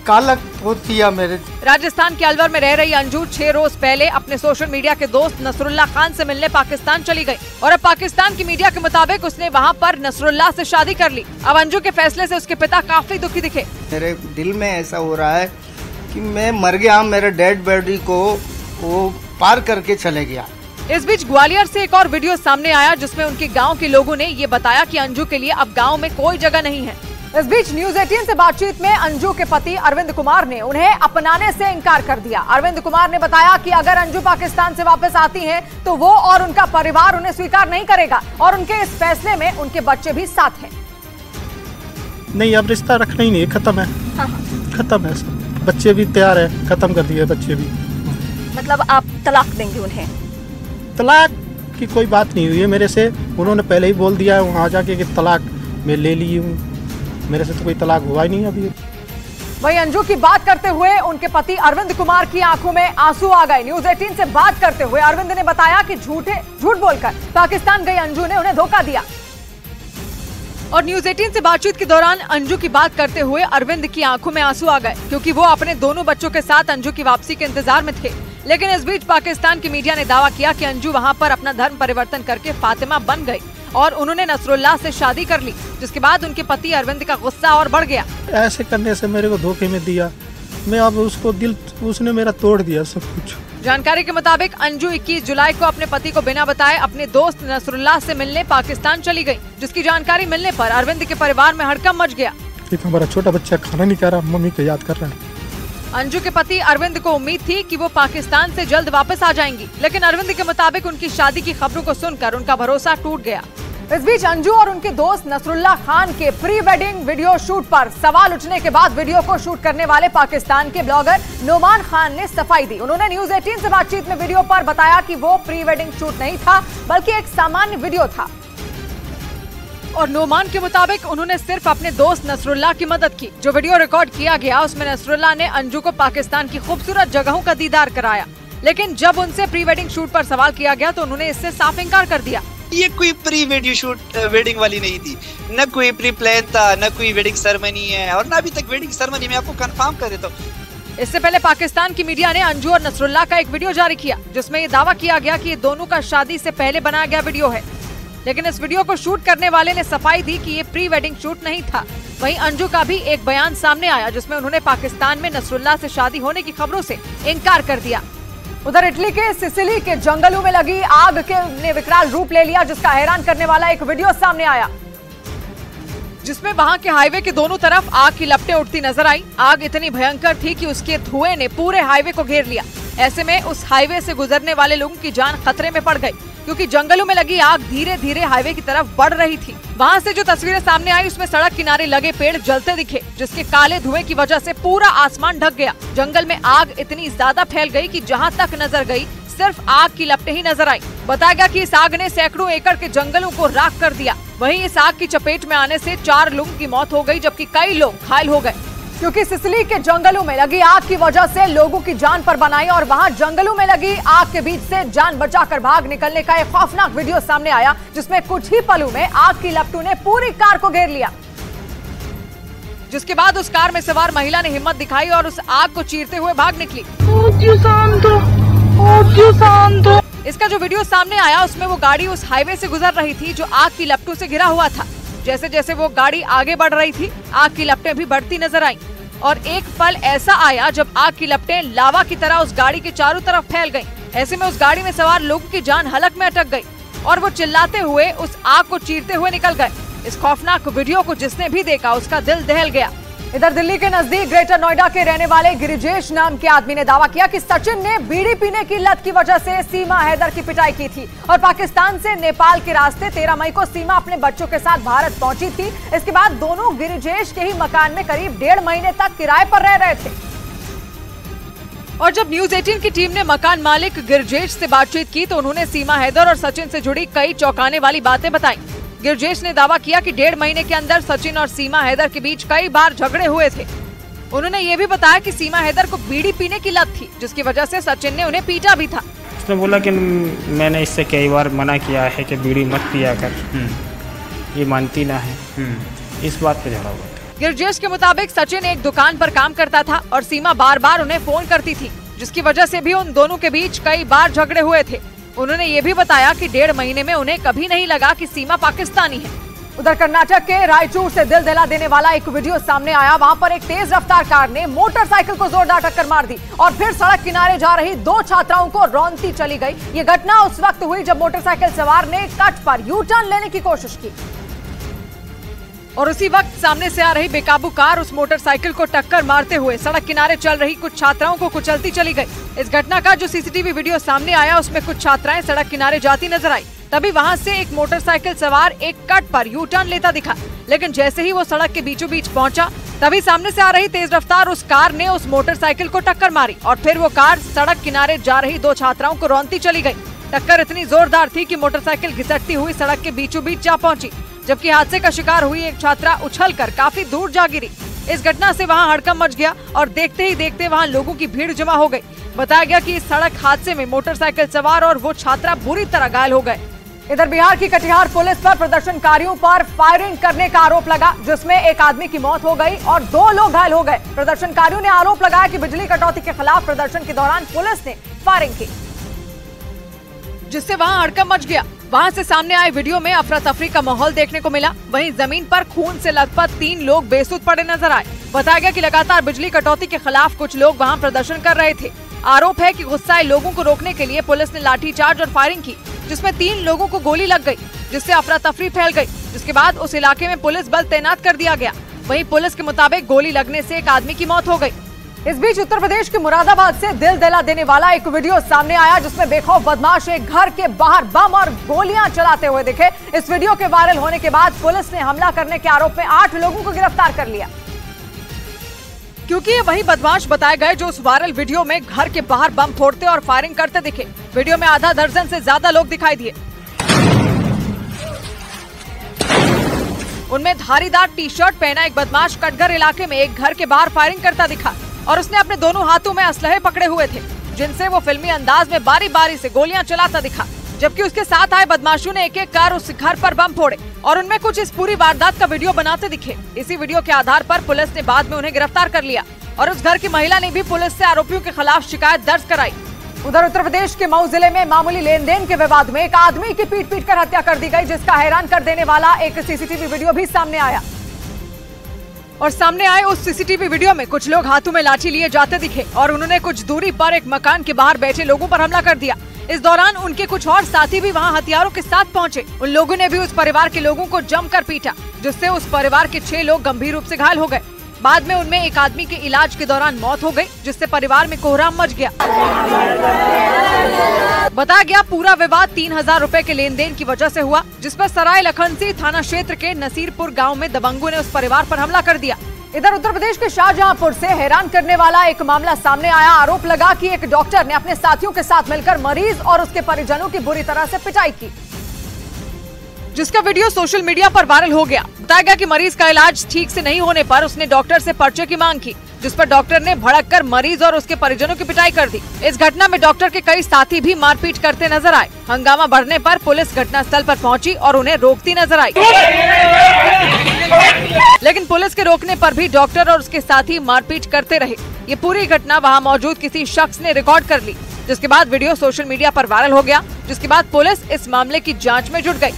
Speaker 11: काला पोत दिया मेरे।
Speaker 1: राजस्थान के अलवर में रह रही अंजू 6 रोज पहले अपने सोशल मीडिया के दोस्त नसरुल्लाह खान से मिलने पाकिस्तान चली गई और अब पाकिस्तान की मीडिया के मुताबिक उसने वहां पर नसरुल्लाह से शादी कर ली। अब अंजू के फैसले से उसके पिता काफी दुखी दिखे।
Speaker 11: मेरे दिल में ऐसा हो रहा है कि मैं मर गया, मेरे डेड बॉडी को वो पार करके चले गया।
Speaker 1: इस बीच ग्वालियर से एक और वीडियो सामने आया जिसमें उनके गांव के लोगों ने ये बताया कि अंजू के लिए अब गांव में कोई जगह नहीं है। इस बीच न्यूज 18 से बातचीत में अंजू के पति अरविंद कुमार ने उन्हें अपनाने से इनकार कर दिया। अरविंद कुमार ने बताया कि अगर अंजू पाकिस्तान से वापस आती हैं तो वो और उनका परिवार उन्हें स्वीकार नहीं करेगा और उनके इस फैसले में उनके बच्चे भी साथ हैं।
Speaker 12: नहीं, अब रिश्ता रखना ही नहीं, खत्म है। खत्म है, बच्चे भी तैयार है, खत्म कर दिए बच्चे भी।
Speaker 9: मतलब आप तलाक देंगे उन्हें?
Speaker 12: तलाक की कोई बात नहीं हुई है मेरे से, उन्होंने पहले ही बोल दिया है वहाँ जाके कि तलाक मैं ले ली हूँ, मेरे से तो कोई तलाक हुआ ही नहीं अभी।
Speaker 1: वहीं अंजू की बात करते हुए उनके पति अरविंद कुमार की आंखों में आंसू आ गए। न्यूज 18 से बात करते हुए अरविंद ने बताया कि झूठ बोलकर पाकिस्तान गई अंजू ने उन्हें धोखा दिया। और न्यूज 18 से बातचीत के दौरान अंजू की बात करते हुए अरविंद की आंखों में आंसू आ गए क्योंकि वो अपने दोनों बच्चों के साथ अंजू की वापसी के इंतजार में थे। लेकिन इस बीच पाकिस्तान की मीडिया ने दावा किया कि अंजू वहां पर अपना धर्म परिवर्तन करके फातिमा बन गई और उन्होंने नसरुल्लाह से शादी कर ली, जिसके बाद उनके पति अरविंद का गुस्सा और बढ़ गया।
Speaker 12: ऐसे करने से मेरे को धोखे में दिया, मैं अब उसको दिल, उसने मेरा तोड़ दिया सब कुछ।
Speaker 1: जानकारी के मुताबिक अंजू 21 जुलाई को अपने पति को बिना बताए अपने दोस्त नसरुल्लाह से मिलने पाकिस्तान चली गई, जिसकी जानकारी मिलने पर अरविंद के परिवार में हड़कंप मच गया।
Speaker 12: एक हमारा छोटा बच्चा खाना नहीं खा रहा, मम्मी को याद कर रहा है।
Speaker 1: अंजू के पति अरविंद को उम्मीद थी कि वो पाकिस्तान से जल्द वापस आ जाएंगी, लेकिन अरविंद के मुताबिक उनकी शादी की खबरों को सुनकर उनका भरोसा टूट गया। इस बीच अंजू और उनके दोस्त नसरुल्लाह खान के प्री वेडिंग वीडियो शूट पर सवाल उठने के बाद वीडियो को शूट करने वाले पाकिस्तान के ब्लॉगर नोमान खान ने सफाई दी। उन्होंने न्यूज 18 से बातचीत में वीडियो पर बताया कि वो प्री वेडिंग शूट नहीं था बल्कि एक सामान्य वीडियो था और नोमान के मुताबिक उन्होंने सिर्फ अपने दोस्त नसरुल्लाह की मदद की। जो वीडियो रिकॉर्ड किया गया उसमें नसरुल्लाह ने अंजू को पाकिस्तान की खूबसूरत जगहों का दीदार कराया, लेकिन जब उनसे प्री वेडिंग शूट पर सवाल किया गया तो उन्होंने इससे साफ इनकार कर दिया।
Speaker 13: ये कोई प्री वीडियो शूट वेडिंग वाली नहीं थी, न कोई प्री प्लान था, न कोई वेडिंग सेरेमनी है और न अभी तक वेडिंग सेरेमनी में आपको कंफर्म कर देता हूं।
Speaker 1: इससे पहले पाकिस्तान की मीडिया ने अंजू और नसरुल्लाह का एक वीडियो जारी किया जिसमें ये दावा किया गया कि ये दोनों का शादी से पहले बनाया गया वीडियो है, लेकिन इस वीडियो को शूट करने वाले ने सफाई दी कि ये प्री वेडिंग शूट नहीं था। वहीं अंजू का भी एक बयान सामने आया जिसमें उन्होंने पाकिस्तान में नसरुल्लाह से शादी होने की खबरों से इनकार कर दिया। उधर इटली के सिसिली के जंगलों में लगी आग ने विकराल रूप ले लिया, जिसका हैरान करने वाला एक वीडियो सामने आया जिसमें वहां के हाईवे के दोनों तरफ आग की लपटें उठती नजर आई। आग इतनी भयंकर थी कि उसके धुएं ने पूरे हाईवे को घेर लिया। ऐसे में उस हाईवे से गुजरने वाले लोगों की जान खतरे में पड़ गई क्योंकि जंगलों में लगी आग धीरे धीरे हाईवे की तरफ बढ़ रही थी। वहां से जो तस्वीरें सामने आई उसमें सड़क किनारे लगे पेड़ जलते दिखे, जिसके काले धुएं की वजह से पूरा आसमान ढक गया। जंगल में आग इतनी ज्यादा फैल गई कि जहां तक नजर गई सिर्फ आग की लपटें ही नजर आई। बताया गया कि इस आग ने सैकड़ों एकड़ के जंगलों को राख कर दिया। वहीं इस आग की चपेट में आने से 4 लोगों की मौत हो गई जबकि कई लोग घायल हो गए क्योंकि सिसिली के जंगलों में लगी आग की वजह से लोगों की जान पर बनाई और वहां जंगलों में लगी आग के बीच से जान बचाकर भाग निकलने का एक खौफनाक वीडियो सामने आया जिसमें कुछ ही पलों में आग की लपटों ने पूरी कार को घेर लिया, जिसके बाद उस कार में सवार महिला ने हिम्मत दिखाई और उस आग को चीरते हुए भाग निकली। इसका जो वीडियो सामने आया उसमें वो गाड़ी उस हाईवे से गुजर रही थी जो आग की लपटों से घिरा हुआ था। जैसे जैसे वो गाड़ी आगे बढ़ रही थी आग की लपटें भी बढ़ती नजर आईं और एक पल ऐसा आया जब आग की लपटें लावा की तरह उस गाड़ी के चारों तरफ फैल गईं। ऐसे में उस गाड़ी में सवार लोगों की जान हलक में अटक गई और वो चिल्लाते हुए उस आग को चीरते हुए निकल गए। इस खौफनाक वीडियो को जिसने भी देखा उसका दिल दहल गया। इधर दिल्ली के नजदीक ग्रेटर नोएडा के रहने वाले गिरिजेश नाम के आदमी ने दावा किया कि सचिन ने बीड़ी पीने की लत की वजह से सीमा हैदर की पिटाई की थी और पाकिस्तान से नेपाल के रास्ते 13 मई को सीमा अपने बच्चों के साथ भारत पहुंची थी। इसके बाद दोनों गिरिजेश के ही मकान में करीब 1.5 महीने तक किराए पर रह रहे थे और जब न्यूज 18 की टीम ने मकान मालिक गिरजेश से बातचीत की तो उन्होंने सीमा हैदर और सचिन से जुड़ी कई चौंकाने वाली बातें बताई। गिरजेश ने दावा किया कि 1.5 महीने के अंदर सचिन और सीमा हैदर के बीच कई बार झगड़े हुए थे। उन्होंने ये भी बताया कि सीमा हैदर को बीड़ी पीने की लत थी, जिसकी वजह से सचिन ने उन्हें पीटा भी था।
Speaker 14: उसने बोला कि मैंने इससे कई बार मना किया है कि बीड़ी मत पिया कर, ये मानती ना है, इस बात पे झगड़ा हुआ।
Speaker 1: गिरजेश के मुताबिक सचिन एक दुकान पर काम करता था और सीमा बार बार उन्हें फोन करती थी, जिसकी वजह से भी उन दोनों के बीच कई बार झगड़े हुए थे। उन्होंने ये भी बताया कि 1.5 महीने में उन्हें कभी नहीं लगा कि सीमा पाकिस्तानी है। उधर कर्नाटक के रायचूर से दिल दहला देने वाला एक वीडियो सामने आया। वहां पर एक तेज रफ्तार कार ने मोटरसाइकिल को जोरदार टक्कर मार दी और फिर सड़क किनारे जा रही 2 छात्राओं को रौंदती चली गई। ये घटना उस वक्त हुई जब मोटरसाइकिल सवार ने कट पर यू टर्न लेने की कोशिश की और उसी वक्त सामने से आ रही बेकाबू कार उस मोटरसाइकिल को टक्कर मारते हुए सड़क किनारे चल रही कुछ छात्राओं को कुचलती चली गई। इस घटना का जो सीसीटीवी वीडियो सामने आया उसमें कुछ छात्राएं सड़क किनारे जाती नजर आई। तभी वहां से एक मोटरसाइकिल सवार एक कट पर यू टर्न लेता दिखा, लेकिन जैसे ही वो सड़क के बीचों बीच पहुंचा तभी सामने से आ रही तेज रफ्तार उस कार ने उस मोटरसाइकिल को टक्कर मारी और फिर वो कार सड़क किनारे जा रही 2 छात्राओं को रौंदती चली गई। टक्कर इतनी जोरदार थी कि मोटरसाइकिल घिसटती हुई सड़क के बीचों बीच जा पहुंची, जबकि हादसे का शिकार हुई एक छात्रा उछलकर काफी दूर जा गिरी। इस घटना से वहां हड़कंप मच गया और देखते ही देखते वहां लोगों की भीड़ जमा हो गई। बताया गया कि इस सड़क हादसे में मोटरसाइकिल सवार और वो छात्रा बुरी तरह घायल हो गए। इधर बिहार की कटिहार पुलिस पर प्रदर्शनकारियों पर फायरिंग करने का आरोप लगा, जिसमें एक आदमी की मौत हो गई और 2 लोग घायल हो गए। प्रदर्शनकारियों ने आरोप लगाया कि बिजली कटौती के खिलाफ प्रदर्शन के दौरान पुलिस ने फायरिंग की, जिससे वहां हड़कंप मच गया। वहां से सामने आए वीडियो में अफरा तफरी का माहौल देखने को मिला। वहीं जमीन पर खून से लथपथ 3 लोग बेसुध पड़े नजर आए। बताया गया कि लगातार बिजली कटौती के खिलाफ कुछ लोग वहां प्रदर्शन कर रहे थे। आरोप है कि गुस्साए लोगों को रोकने के लिए पुलिस ने लाठीचार्ज और फायरिंग की, जिसमें 3 लोगों को गोली लग गई, जिससे अफरा तफरी फैल गई। जिसके बाद उस इलाके में पुलिस बल तैनात कर दिया गया। वहीं पुलिस के मुताबिक गोली लगने से एक आदमी की मौत हो गई। इस बीच उत्तर प्रदेश के मुरादाबाद से दिल दहला देने वाला एक वीडियो सामने आया, जिसमें बेखौफ बदमाश एक घर के बाहर बम और गोलियां चलाते हुए दिखे। इस वीडियो के वायरल होने के बाद पुलिस ने हमला करने के आरोप में 8 लोगों को गिरफ्तार कर लिया, क्योंकि ये वही बदमाश बताए गए जो उस वायरल वीडियो में घर के बाहर बम फोड़ते और फायरिंग करते दिखे। वीडियो में आधा दर्जन से ज्यादा लोग दिखाई दिए। उनमें धारीदार टी-शर्ट पहना एक बदमाश कटघर इलाके में एक घर के बाहर फायरिंग करता दिखा और उसने अपने दोनों हाथों में असलहे पकड़े हुए थे, जिनसे वो फिल्मी अंदाज में बारी बारी से गोलियां चलाता दिखा। जबकि उसके साथ आए बदमाशों ने एक-एक कर उस घर पर बम फोड़े और उनमें कुछ इस पूरी वारदात का वीडियो बनाते दिखे। इसी वीडियो के आधार पर पुलिस ने बाद में उन्हें गिरफ्तार कर लिया और उस घर की महिला ने भी पुलिस से आरोपियों के खिलाफ शिकायत दर्ज कराई। उधर उत्तर प्रदेश के मऊ जिले में मामूली लेन देन के विवाद में एक आदमी की पीट कर हत्या कर दी गई, जिसका हैरान कर देने वाला एक सीसीटीवी वीडियो भी सामने आया। और सामने आए उस सीसीटीवी वीडियो में कुछ लोग हाथों में लाठी लिए जाते दिखे और उन्होंने कुछ दूरी पर एक मकान के बाहर बैठे लोगों पर हमला कर दिया। इस दौरान उनके कुछ और साथी भी वहां हथियारों के साथ पहुंचे। उन लोगों ने भी उस परिवार के लोगों को जमकर पीटा, जिससे उस परिवार के 6 लोग गंभीर रूप से घायल हो गए। बाद में उनमें एक आदमी के इलाज के दौरान मौत हो गई, जिससे परिवार में कोहराम मच गया। बताया गया पूरा विवाद 3000 रुपए के लेन देन की वजह से हुआ, जिस पर सराय लखनसी थाना क्षेत्र के नसीरपुर गांव में दबंगों ने उस परिवार पर हमला कर दिया। इधर उत्तर प्रदेश के शाहजहांपुर से हैरान करने वाला एक मामला सामने आया। आरोप लगा कि एक डॉक्टर ने अपने साथियों के साथ मिलकर मरीज और उसके परिजनों की बुरी तरह से पिटाई की, जिसका वीडियो सोशल मीडिया पर वायरल हो गया। बताया गया कि मरीज का इलाज ठीक से नहीं होने पर उसने डॉक्टर से पर्चे की मांग की, जिस पर डॉक्टर ने भड़ककर मरीज और उसके परिजनों की पिटाई कर दी। इस घटना में डॉक्टर के कई साथी भी मारपीट करते नजर आए। हंगामा बढ़ने पर पुलिस घटनास्थल पर पहुंची और उन्हें रोकती नजर आई, लेकिन पुलिस के रोकने पर भी डॉक्टर और उसके साथी मारपीट करते रहे। ये पूरी घटना वहां मौजूद किसी शख्स ने रिकॉर्ड कर ली, जिसके बाद वीडियो सोशल मीडिया पर वायरल हो गया, जिसके बाद पुलिस इस मामले की जांच में जुट गई।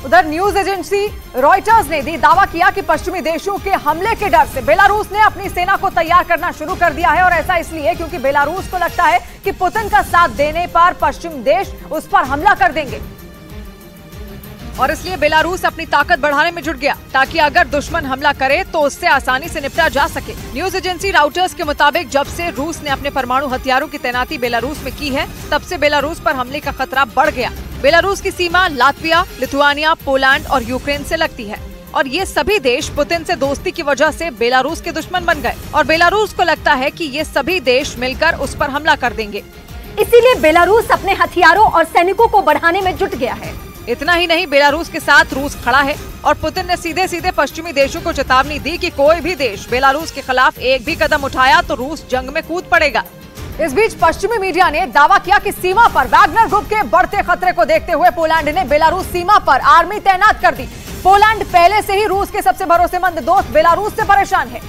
Speaker 1: उधर न्यूज एजेंसी रॉयटर्स ने भी दावा किया कि पश्चिमी देशों के हमले के डर से बेलारूस ने अपनी सेना को तैयार करना शुरू कर दिया है, और ऐसा इसलिए क्योंकि बेलारूस को लगता है कि पुतिन का साथ देने पर पश्चिम देश उस पर हमला कर देंगे, और इसलिए बेलारूस अपनी ताकत बढ़ाने में जुट गया ताकि अगर दुश्मन हमला करे तो उससे आसानी से निपटा जा सके। न्यूज एजेंसी राउटर्स के मुताबिक जब से रूस ने अपने परमाणु हथियारों की तैनाती बेलारूस में की है, तब से बेलारूस पर हमले का खतरा बढ़ गया। बेलारूस की सीमा लातविया, लिथुआनिया, पोलैंड और यूक्रेन से लगती है। और ये सभी देश पुतिन से दोस्ती की वजह से बेलारूस के दुश्मन बन गए और बेलारूस को लगता है कि ये सभी देश मिलकर उस पर हमला कर देंगे।
Speaker 9: इसीलिए बेलारूस अपने हथियारों और सैनिकों को बढ़ाने में जुट गया है।
Speaker 1: इतना ही नहीं, बेलारूस के साथ रूस खड़ा है और पुतिन ने सीधे सीधे पश्चिमी देशों को चेतावनी दी कि कोई भी देश बेलारूस के खिलाफ एक भी कदम उठाया तो रूस जंग में कूद पड़ेगा। इस बीच पश्चिमी मीडिया ने दावा किया कि सीमा पर वैगनर ग्रुप के बढ़ते खतरे को देखते हुए पोलैंड ने बेलारूस सीमा पर आर्मी तैनात कर दी। पोलैंड पहले से ही रूस के सबसे भरोसेमंद दोस्त बेलारूस से परेशान है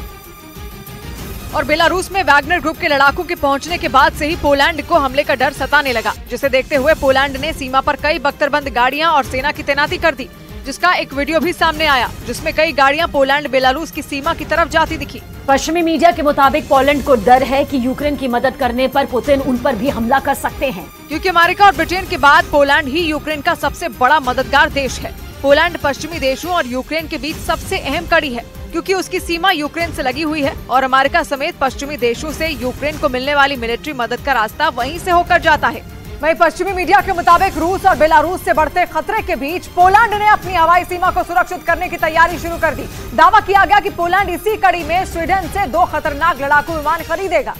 Speaker 1: और बेलारूस में वैगनर ग्रुप के लड़ाकों के पहुंचने के बाद से ही पोलैंड को हमले का डर सताने लगा, जिसे देखते हुए पोलैंड ने सीमा पर कई बख्तरबंद गाड़ियां और सेना की तैनाती कर दी, जिसका एक वीडियो भी सामने आया जिसमें कई गाड़ियां पोलैंड बेलारूस की सीमा की तरफ जाती दिखी।
Speaker 15: पश्चिमी मीडिया के मुताबिक पोलैंड को डर है कि यूक्रेन की मदद करने पर पुतिन उन पर भी हमला कर सकते हैं,
Speaker 1: क्योंकि अमेरिका और ब्रिटेन के बाद पोलैंड ही यूक्रेन का सबसे बड़ा मददगार देश है। पोलैंड पश्चिमी देशों और यूक्रेन के बीच सबसे अहम कड़ी है, क्योंकि उसकी सीमा यूक्रेन से लगी हुई है और अमेरिका समेत पश्चिमी देशों से यूक्रेन को मिलने वाली मिलिट्री मदद का रास्ता वहीं से होकर जाता है। वहीं पश्चिमी मीडिया के मुताबिक रूस और बेलारूस से बढ़ते खतरे के बीच पोलैंड ने अपनी हवाई सीमा को सुरक्षित करने की तैयारी शुरू कर दी। दावा किया गया कि पोलैंड इसी कड़ी में स्वीडन से 2 खतरनाक लड़ाकू विमान खरीदेगा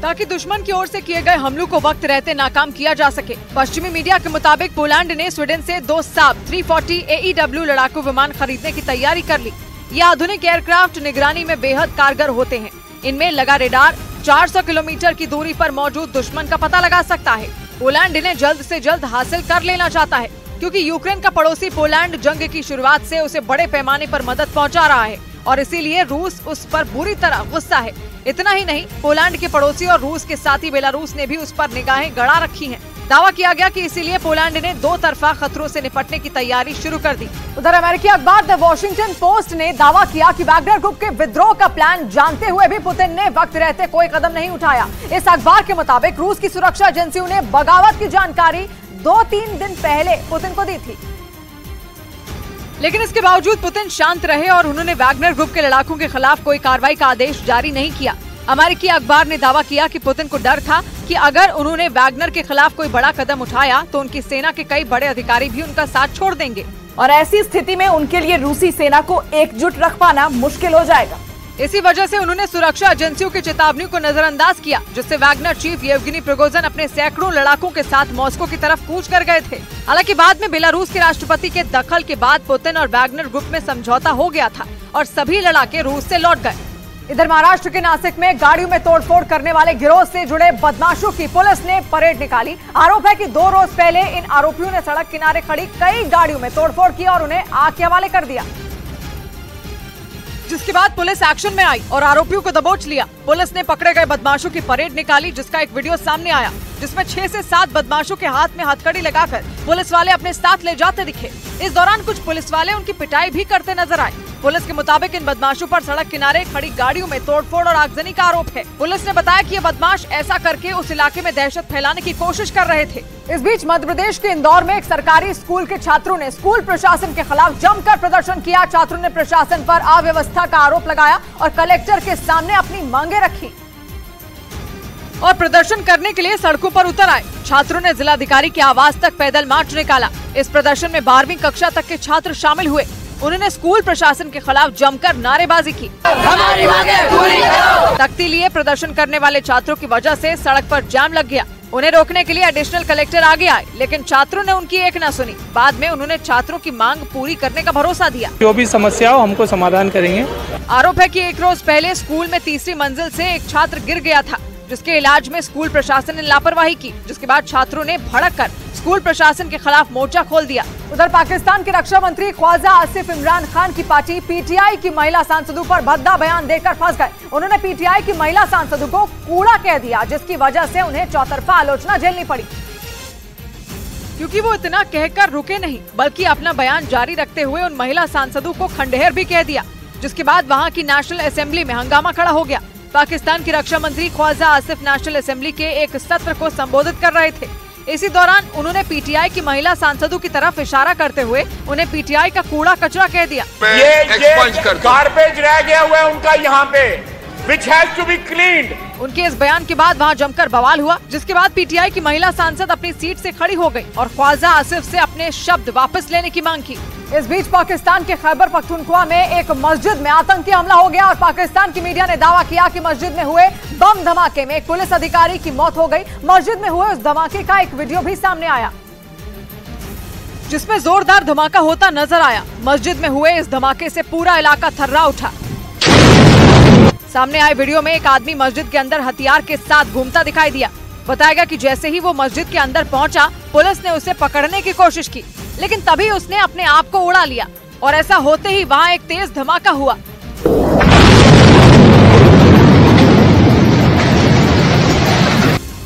Speaker 1: ताकि दुश्मन की ओर से किए गए हमलों को वक्त रहते नाकाम किया जा सके। पश्चिमी मीडिया के मुताबिक पोलैंड ने स्वीडन से 2 साब 340 AEW लड़ाकू विमान खरीदने की तैयारी कर ली। ये आधुनिक एयरक्राफ्ट निगरानी में बेहद कारगर होते हैं। इनमें लगा रेडार 400 किलोमीटर की दूरी पर मौजूद दुश्मन का पता लगा सकता है। पोलैंड इन्हें जल्द से जल्द हासिल कर लेना चाहता है, क्योंकि यूक्रेन का पड़ोसी पोलैंड जंग की शुरुआत से उसे बड़े पैमाने पर मदद पहुंचा रहा है और इसीलिए रूस उस पर बुरी तरह गुस्सा है। इतना ही नहीं, पोलैंड के पड़ोसी और रूस के साथी बेलारूस ने भी उस पर निगाहें गड़ा रखी हैं। दावा किया गया कि इसीलिए पोलैंड ने 2 तरफा खतरों से निपटने की तैयारी शुरू कर दी। उधर अमेरिकी अखबार द वॉशिंगटन पोस्ट ने दावा किया कि वैगनर ग्रुप के विद्रोह का प्लान जानते हुए भी पुतिन ने वक्त रहते कोई कदम नहीं उठाया। इस अखबार के मुताबिक रूस की सुरक्षा एजेंसियों ने बगावत की जानकारी 2-3 दिन पहले पुतिन को दी थी, लेकिन इसके बावजूद पुतिन शांत रहे और उन्होंने वैगनर ग्रुप के लड़ाकों के खिलाफ कोई कार्रवाई का आदेश जारी नहीं किया। अमेरिकी अखबार ने दावा किया कि पुतिन को डर था कि अगर उन्होंने वैगनर के खिलाफ कोई बड़ा कदम उठाया तो उनकी सेना के कई बड़े अधिकारी भी उनका साथ छोड़ देंगे
Speaker 15: और ऐसी स्थिति में उनके लिए रूसी सेना को एकजुट रख पाना मुश्किल हो जाएगा।
Speaker 1: इसी वजह से उन्होंने सुरक्षा एजेंसियों की चेतावनी को नजरअंदाज किया, जिससे वैगनर चीफ येवगेनी प्रिगोजिन अपने सैकड़ों लड़ाकों के साथ मॉस्को की तरफ कूच कर गए थे। हालांकि बाद में बेलारूस के राष्ट्रपति के दखल के बाद पुतिन और वैगनर ग्रुप में समझौता हो गया था और सभी लड़ाके रूस से लौट गए। इधर महाराष्ट्र के नासिक में गाड़ियों में तोड़फोड़ करने वाले गिरोह से जुड़े बदमाशों की पुलिस ने परेड निकाली। आरोप है कि 2 रोज पहले इन आरोपियों ने सड़क किनारे खड़ी कई गाड़ियों में तोड़फोड़ की और उन्हें आग के हवाले कर दिया, जिसके बाद पुलिस एक्शन में आई और आरोपियों को दबोच लिया। पुलिस ने पकड़े गए बदमाशों की परेड निकाली, जिसका एक वीडियो सामने आया, जिसमें 6 से 7 बदमाशों के हाथ में हथकड़ी लगाकर पुलिस वाले अपने साथ ले जाते दिखे। इस दौरान कुछ पुलिस वाले उनकी पिटाई भी करते नजर आए। पुलिस के मुताबिक इन बदमाशों पर सड़क किनारे खड़ी गाड़ियों में तोड़फोड़ और आगजनी का आरोप है। पुलिस ने बताया कि ये बदमाश ऐसा करके उस इलाके में दहशत फैलाने की कोशिश कर रहे थे। इस बीच मध्य प्रदेश के इंदौर में एक सरकारी स्कूल के छात्रों ने स्कूल प्रशासन के खिलाफ जमकर प्रदर्शन किया। छात्रों ने प्रशासन पर अव्यवस्था का आरोप लगाया और कलेक्टर के सामने अपनी मांगे रखी और प्रदर्शन करने के लिए सड़कों पर उतर आए। छात्रों ने जिलाधिकारी के आवास तक पैदल मार्च निकाला। इस प्रदर्शन में 12वीं कक्षा तक के छात्र शामिल हुए। उन्होंने स्कूल प्रशासन के खिलाफ जमकर नारेबाजी की। हमारी मांगें पूरी करो। तख्ती लिए प्रदर्शन करने वाले छात्रों की वजह से सड़क पर जाम लग गया। उन्हें रोकने के लिए एडिशनल कलेक्टर आगे आए, लेकिन छात्रों ने उनकी एक न सुनी। बाद में उन्होंने छात्रों की मांग पूरी करने का भरोसा दिया।
Speaker 14: जो भी समस्या हो हमको समाधान करेंगे।
Speaker 1: आरोप है कि 1 रोज पहले स्कूल में 3री मंजिल से एक छात्र गिर गया था, जिसके इलाज में स्कूल प्रशासन ने लापरवाही की, जिसके बाद छात्रों ने भड़क कर स्कूल प्रशासन के खिलाफ मोर्चा खोल दिया। उधर पाकिस्तान के रक्षा मंत्री ख्वाजा आसिफ इमरान खान की पार्टी पीटीआई की महिला सांसदों पर भद्दा बयान देकर फंस गए। उन्होंने पीटीआई की महिला सांसदों को कूड़ा कह दिया, जिसकी वजह से उन्हें चौतरफा आलोचना झेलनी पड़ी, क्योंकि वो इतना कहकर रुके नहीं बल्कि अपना बयान जारी रखते हुए उन महिला सांसदों को खंडहर भी कह दिया, जिसके बाद वहाँ की नेशनल असेंबली में हंगामा खड़ा हो गया। पाकिस्तान के रक्षा मंत्री ख्वाजा आसिफ नेशनल असेंबली के एक सत्र को संबोधित कर रहे थे। इसी दौरान उन्होंने पीटीआई की महिला सांसदों की तरफ इशारा करते हुए उन्हें पीटीआई का कूड़ा कचरा कह दिया।
Speaker 16: ये गार्बेज रह गया हुआ है उनका यहाँ पे, which has to be cleaned।
Speaker 1: उनके इस बयान के बाद वहाँ जमकर बवाल हुआ, जिसके बाद पीटीआई की महिला सांसद अपनी सीट से खड़ी हो गई और ख्वाजा आसिफ से अपने शब्द वापस लेने की मांग की। इस बीच पाकिस्तान के खैबर पख्तूनख्वा में एक मस्जिद में आतंकी हमला हो गया और पाकिस्तान की मीडिया ने दावा किया कि मस्जिद में हुए बम धमाके में एक पुलिस अधिकारी की मौत हो गई। मस्जिद में हुए उस धमाके का एक वीडियो भी सामने आया जिसमें जोरदार धमाका होता नजर आया। मस्जिद में हुए इस धमाके से पूरा इलाका थर्रा उठा। सामने आए वीडियो में एक आदमी मस्जिद के अंदर हथियार के साथ घूमता दिखाई दिया। बताया गया कि जैसे ही वो मस्जिद के अंदर पहुंचा, पुलिस ने उसे पकड़ने की कोशिश की, लेकिन तभी उसने अपने आप को उड़ा लिया और ऐसा होते ही वहां एक तेज धमाका हुआ।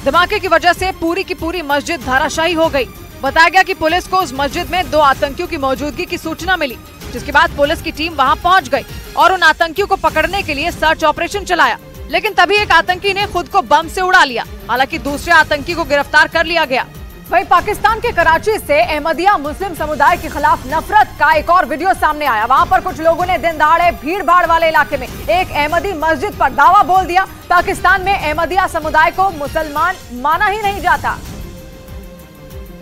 Speaker 1: धमाके की वजह से पूरी की पूरी मस्जिद धराशायी हो गई। बताया गया कि पुलिस को उस मस्जिद में 2 आतंकियों की मौजूदगी की सूचना मिली, जिसके बाद पुलिस की टीम वहां पहुंच गई और उन आतंकियों को पकड़ने के लिए सर्च ऑपरेशन चलाया। लेकिन तभी एक आतंकी ने खुद को बम से उड़ा लिया। हालांकि दूसरे आतंकी को गिरफ्तार कर लिया गया। वहीं पाकिस्तान के कराची से अहमदिया मुस्लिम समुदाय के खिलाफ नफरत का एक और वीडियो सामने आया। वहां पर कुछ लोगों ने दिन दहाड़े भीड़ भाड़ वाले इलाके में एक अहमदी मस्जिद पर दावा बोल दिया। पाकिस्तान में अहमदिया समुदाय को मुसलमान माना ही नहीं जाता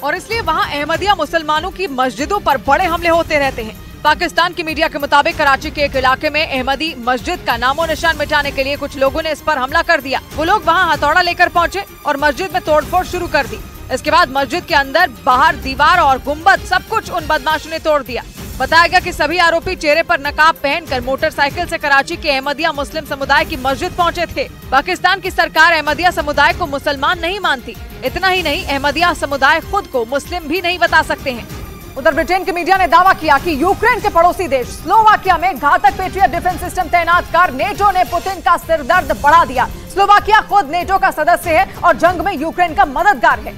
Speaker 1: और इसलिए वहां अहमदिया मुसलमानों की मस्जिदों पर बड़े हमले होते रहते हैं। पाकिस्तान की मीडिया के मुताबिक कराची के एक इलाके में अहमदी मस्जिद का नामो निशान मिटाने के लिए कुछ लोगों ने इस पर हमला कर दिया। वो लोग वहां हथौड़ा लेकर पहुंचे और मस्जिद में तोड़फोड़ शुरू कर दी। इसके बाद मस्जिद के अंदर बाहर दीवार और गुम्बद सब कुछ उन बदमाशों ने तोड़ दिया। बताया गया कि सभी आरोपी चेहरे पर नकाब पहनकर मोटरसाइकिल से कराची के अहमदिया मुस्लिम समुदाय की मस्जिद पहुंचे थे। पाकिस्तान की सरकार अहमदिया समुदाय को मुसलमान नहीं मानती। इतना ही नहीं, अहमदिया समुदाय खुद को मुस्लिम भी नहीं बता सकते हैं। उधर ब्रिटेन की मीडिया ने दावा किया कि यूक्रेन के पड़ोसी देश स्लोवाकिया में घातक पेट्रियट डिफेंस सिस्टम तैनात कर नेटो ने पुतिन का सिरदर्द बढ़ा दिया। स्लोवाकिया खुद नेटो का सदस्य है और जंग में यूक्रेन का मददगार है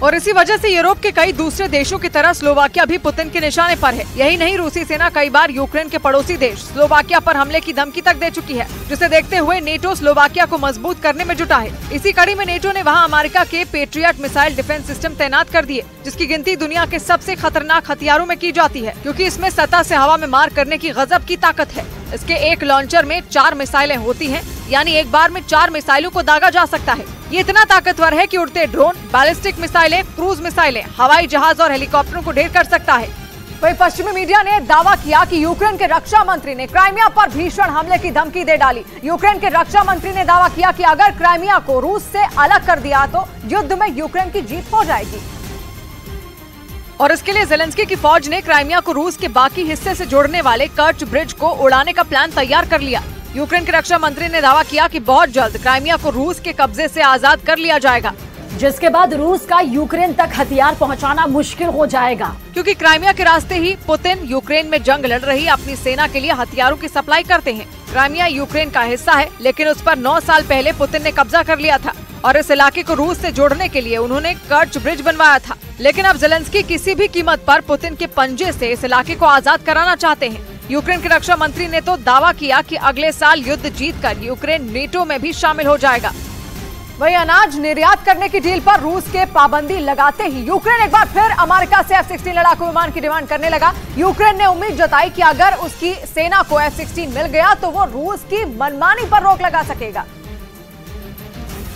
Speaker 1: और इसी वजह से यूरोप के कई दूसरे देशों की तरह स्लोवाकिया भी पुतिन के निशाने पर है। यही नहीं, रूसी सेना कई बार यूक्रेन के पड़ोसी देश स्लोवाकिया पर हमले की धमकी तक दे चुकी है, जिसे देखते हुए नेटो स्लोवाकिया को मजबूत करने में जुटा है। इसी कड़ी में नेटो ने वहां अमेरिका के पेट्रियट मिसाइल डिफेंस सिस्टम तैनात कर दिए, जिसकी गिनती दुनिया के सबसे खतरनाक हथियारों में की जाती है, क्योंकि इसमें सतह से हवा में मार करने की गजब की ताकत है। इसके एक लॉन्चर में 4 मिसाइलें होती हैं, यानी एक बार में 4 मिसाइलों को दागा जा सकता है। ये इतना ताकतवर है कि उड़ते ड्रोन, बैलिस्टिक मिसाइलें, क्रूज मिसाइलें, हवाई जहाज और हेलीकॉप्टरों को ढेर कर सकता है। वहीं पश्चिमी मीडिया ने दावा किया कि यूक्रेन के रक्षा मंत्री ने क्राइमिया पर भीषण हमले की धमकी दे डाली। यूक्रेन के रक्षा मंत्री ने दावा किया कि अगर क्राइमिया को रूस से अलग कर दिया तो युद्ध में यूक्रेन की जीत हो जाएगी और इसके लिए ज़ेलेंस्की की फौज ने क्राइमिया को रूस के बाकी हिस्से से जोड़ने वाले कर्च ब्रिज को उड़ाने का प्लान तैयार कर लिया। यूक्रेन के रक्षा मंत्री ने दावा किया कि बहुत जल्द क्राइमिया को रूस के कब्जे से आजाद कर लिया जाएगा,
Speaker 15: जिसके बाद रूस का यूक्रेन तक हथियार पहुंचाना मुश्किल हो जाएगा,
Speaker 1: क्योंकि क्राइमिया के रास्ते ही पुतिन यूक्रेन में जंग लड़ रही अपनी सेना के लिए हथियारों की सप्लाई करते हैं। क्राइमिया यूक्रेन का हिस्सा है, लेकिन उस पर 9 साल पहले पुतिन ने कब्जा कर लिया था और इस इलाके को रूस से जोड़ने के लिए उन्होंने कर्च ब्रिज बनवाया था। लेकिन अब ज़ेलेंस्की किसी भी कीमत पर पुतिन के पंजे से इस इलाके को आजाद कराना चाहते हैं। यूक्रेन के रक्षा मंत्री ने तो दावा किया कि अगले साल युद्ध जीतकर यूक्रेन नेटो में भी शामिल हो जाएगा। वहीं अनाज निर्यात करने की डील पर रूस के पाबंदी लगाते ही यूक्रेन एक बार फिर अमेरिका से F-16 लड़ाकू विमान की डिमांड करने लगा। यूक्रेन ने उम्मीद जताई कि अगर उसकी सेना को F-16 मिल गया तो वो रूस की मनमानी पर रोक लगा सकेगा,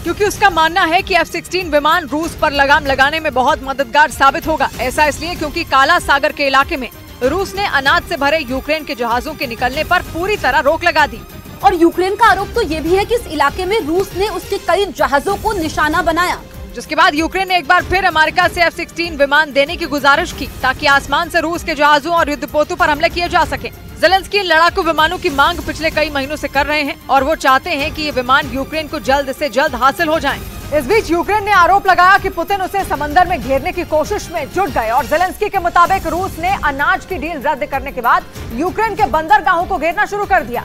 Speaker 1: क्योंकि उसका मानना है कि F-16 विमान रूस पर लगाम लगाने में बहुत मददगार साबित होगा। ऐसा इसलिए क्योंकि काला सागर के इलाके में रूस ने अनाज से भरे यूक्रेन के जहाजों के निकलने पर पूरी तरह रोक लगा दी।
Speaker 9: और यूक्रेन का आरोप तो ये भी है कि इस इलाके में रूस ने उसके कई जहाजों को निशाना बनाया,
Speaker 1: जिसके बाद यूक्रेन ने एक बार फिर अमेरिका से F-16 विमान देने की गुजारिश की ताकि आसमान से रूस के जहाजों और युद्धपोतों पर हमले किए जा सके। ज़ेलेंस्की लड़ाकू विमानों की मांग पिछले कई महीनों से कर रहे हैं और वो चाहते हैं कि ये विमान यूक्रेन को जल्द से जल्द हासिल हो जाएं। इस बीच यूक्रेन ने आरोप लगाया कि पुतिन उसे समंदर में घेरने की कोशिश में जुट गए और ज़ेलेंस्की के मुताबिक रूस ने अनाज की डील रद्द करने के बाद यूक्रेन के बंदरगाहों को घेरना शुरू कर दिया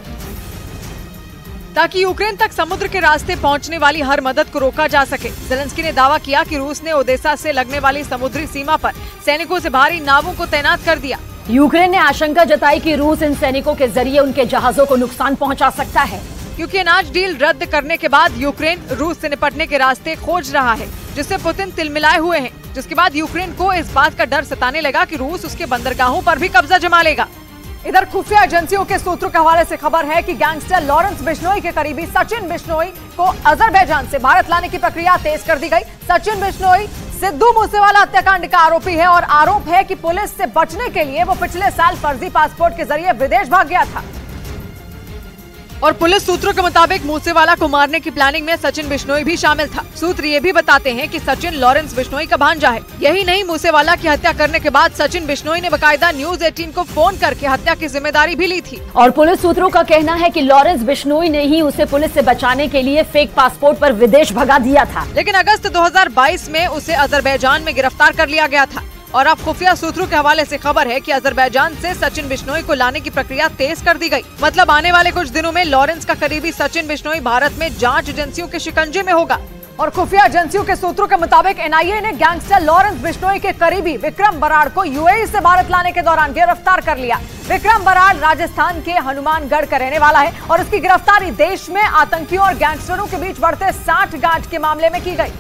Speaker 1: ताकि यूक्रेन तक समुद्र के रास्ते पहुंचने वाली हर मदद को रोका जा सके। ज़ेलेंस्की ने दावा किया कि रूस ने ओदेसा से लगने वाली समुद्री सीमा पर सैनिकों से भारी नावों को तैनात कर दिया।
Speaker 15: यूक्रेन ने आशंका जताई कि रूस इन सैनिकों के जरिए उनके जहाजों को नुकसान पहुंचा सकता है,
Speaker 1: क्योंकि अनाज डील रद्द करने के बाद यूक्रेन रूस से निपटने के रास्ते खोज रहा है, जिससे पुतिन तिलमिलाए हुए हैं। जिसके बाद यूक्रेन को इस बात का डर सताने लगा कि रूस उसके बंदरगाहों पर भी कब्जा जमा लेगा। इधर खुफिया एजेंसियों के सूत्रों के हवाले से खबर है कि गैंगस्टर लॉरेंस बिश्नोई के करीबी सचिन बिश्नोई को अजरबैजान से भारत लाने की प्रक्रिया तेज कर दी गई। सचिन बिश्नोई सिद्धू मूसेवाला हत्याकांड का आरोपी है और आरोप है कि पुलिस से बचने के लिए वो पिछले साल फर्जी पासपोर्ट के जरिए विदेश भाग गया था। और पुलिस सूत्रों के मुताबिक मूसेवाला को मारने की प्लानिंग में सचिन बिश्नोई भी शामिल था। सूत्र ये भी बताते हैं कि सचिन लॉरेंस बिश्नोई का भांजा है। यही नहीं, मूसेवाला की हत्या करने के बाद सचिन बिश्नोई ने बकायदा न्यूज 18 को फोन करके हत्या की जिम्मेदारी भी ली थी।
Speaker 15: और पुलिस सूत्रों का कहना है कि लॉरेंस बिश्नोई ने ही उसे पुलिस से बचाने के लिए फेक पासपोर्ट पर विदेश भगा दिया था।
Speaker 1: लेकिन अगस्त 2022 में उसे अजरबैजान में गिरफ्तार कर लिया गया था। और अब खुफिया सूत्रों के हवाले से खबर है कि अजरबैजान से सचिन बिश्नोई को लाने की प्रक्रिया तेज कर दी गई। मतलब आने वाले कुछ दिनों में लॉरेंस का करीबी सचिन बिश्नोई भारत में जांच एजेंसियों के शिकंजे में होगा। और खुफिया एजेंसियों के सूत्रों के मुताबिक एनआईए ने गैंगस्टर लॉरेंस बिश्नोई के करीबी विक्रम बराड़ को यूएई से भारत लाने के दौरान गिरफ्तार कर लिया। विक्रम बराड़ राजस्थान के हनुमानगढ़ का रहने वाला है और उसकी गिरफ्तारी देश में आतंकियों और गैंगस्टरों के बीच बढ़ते सांठगांठ के मामले में की गई,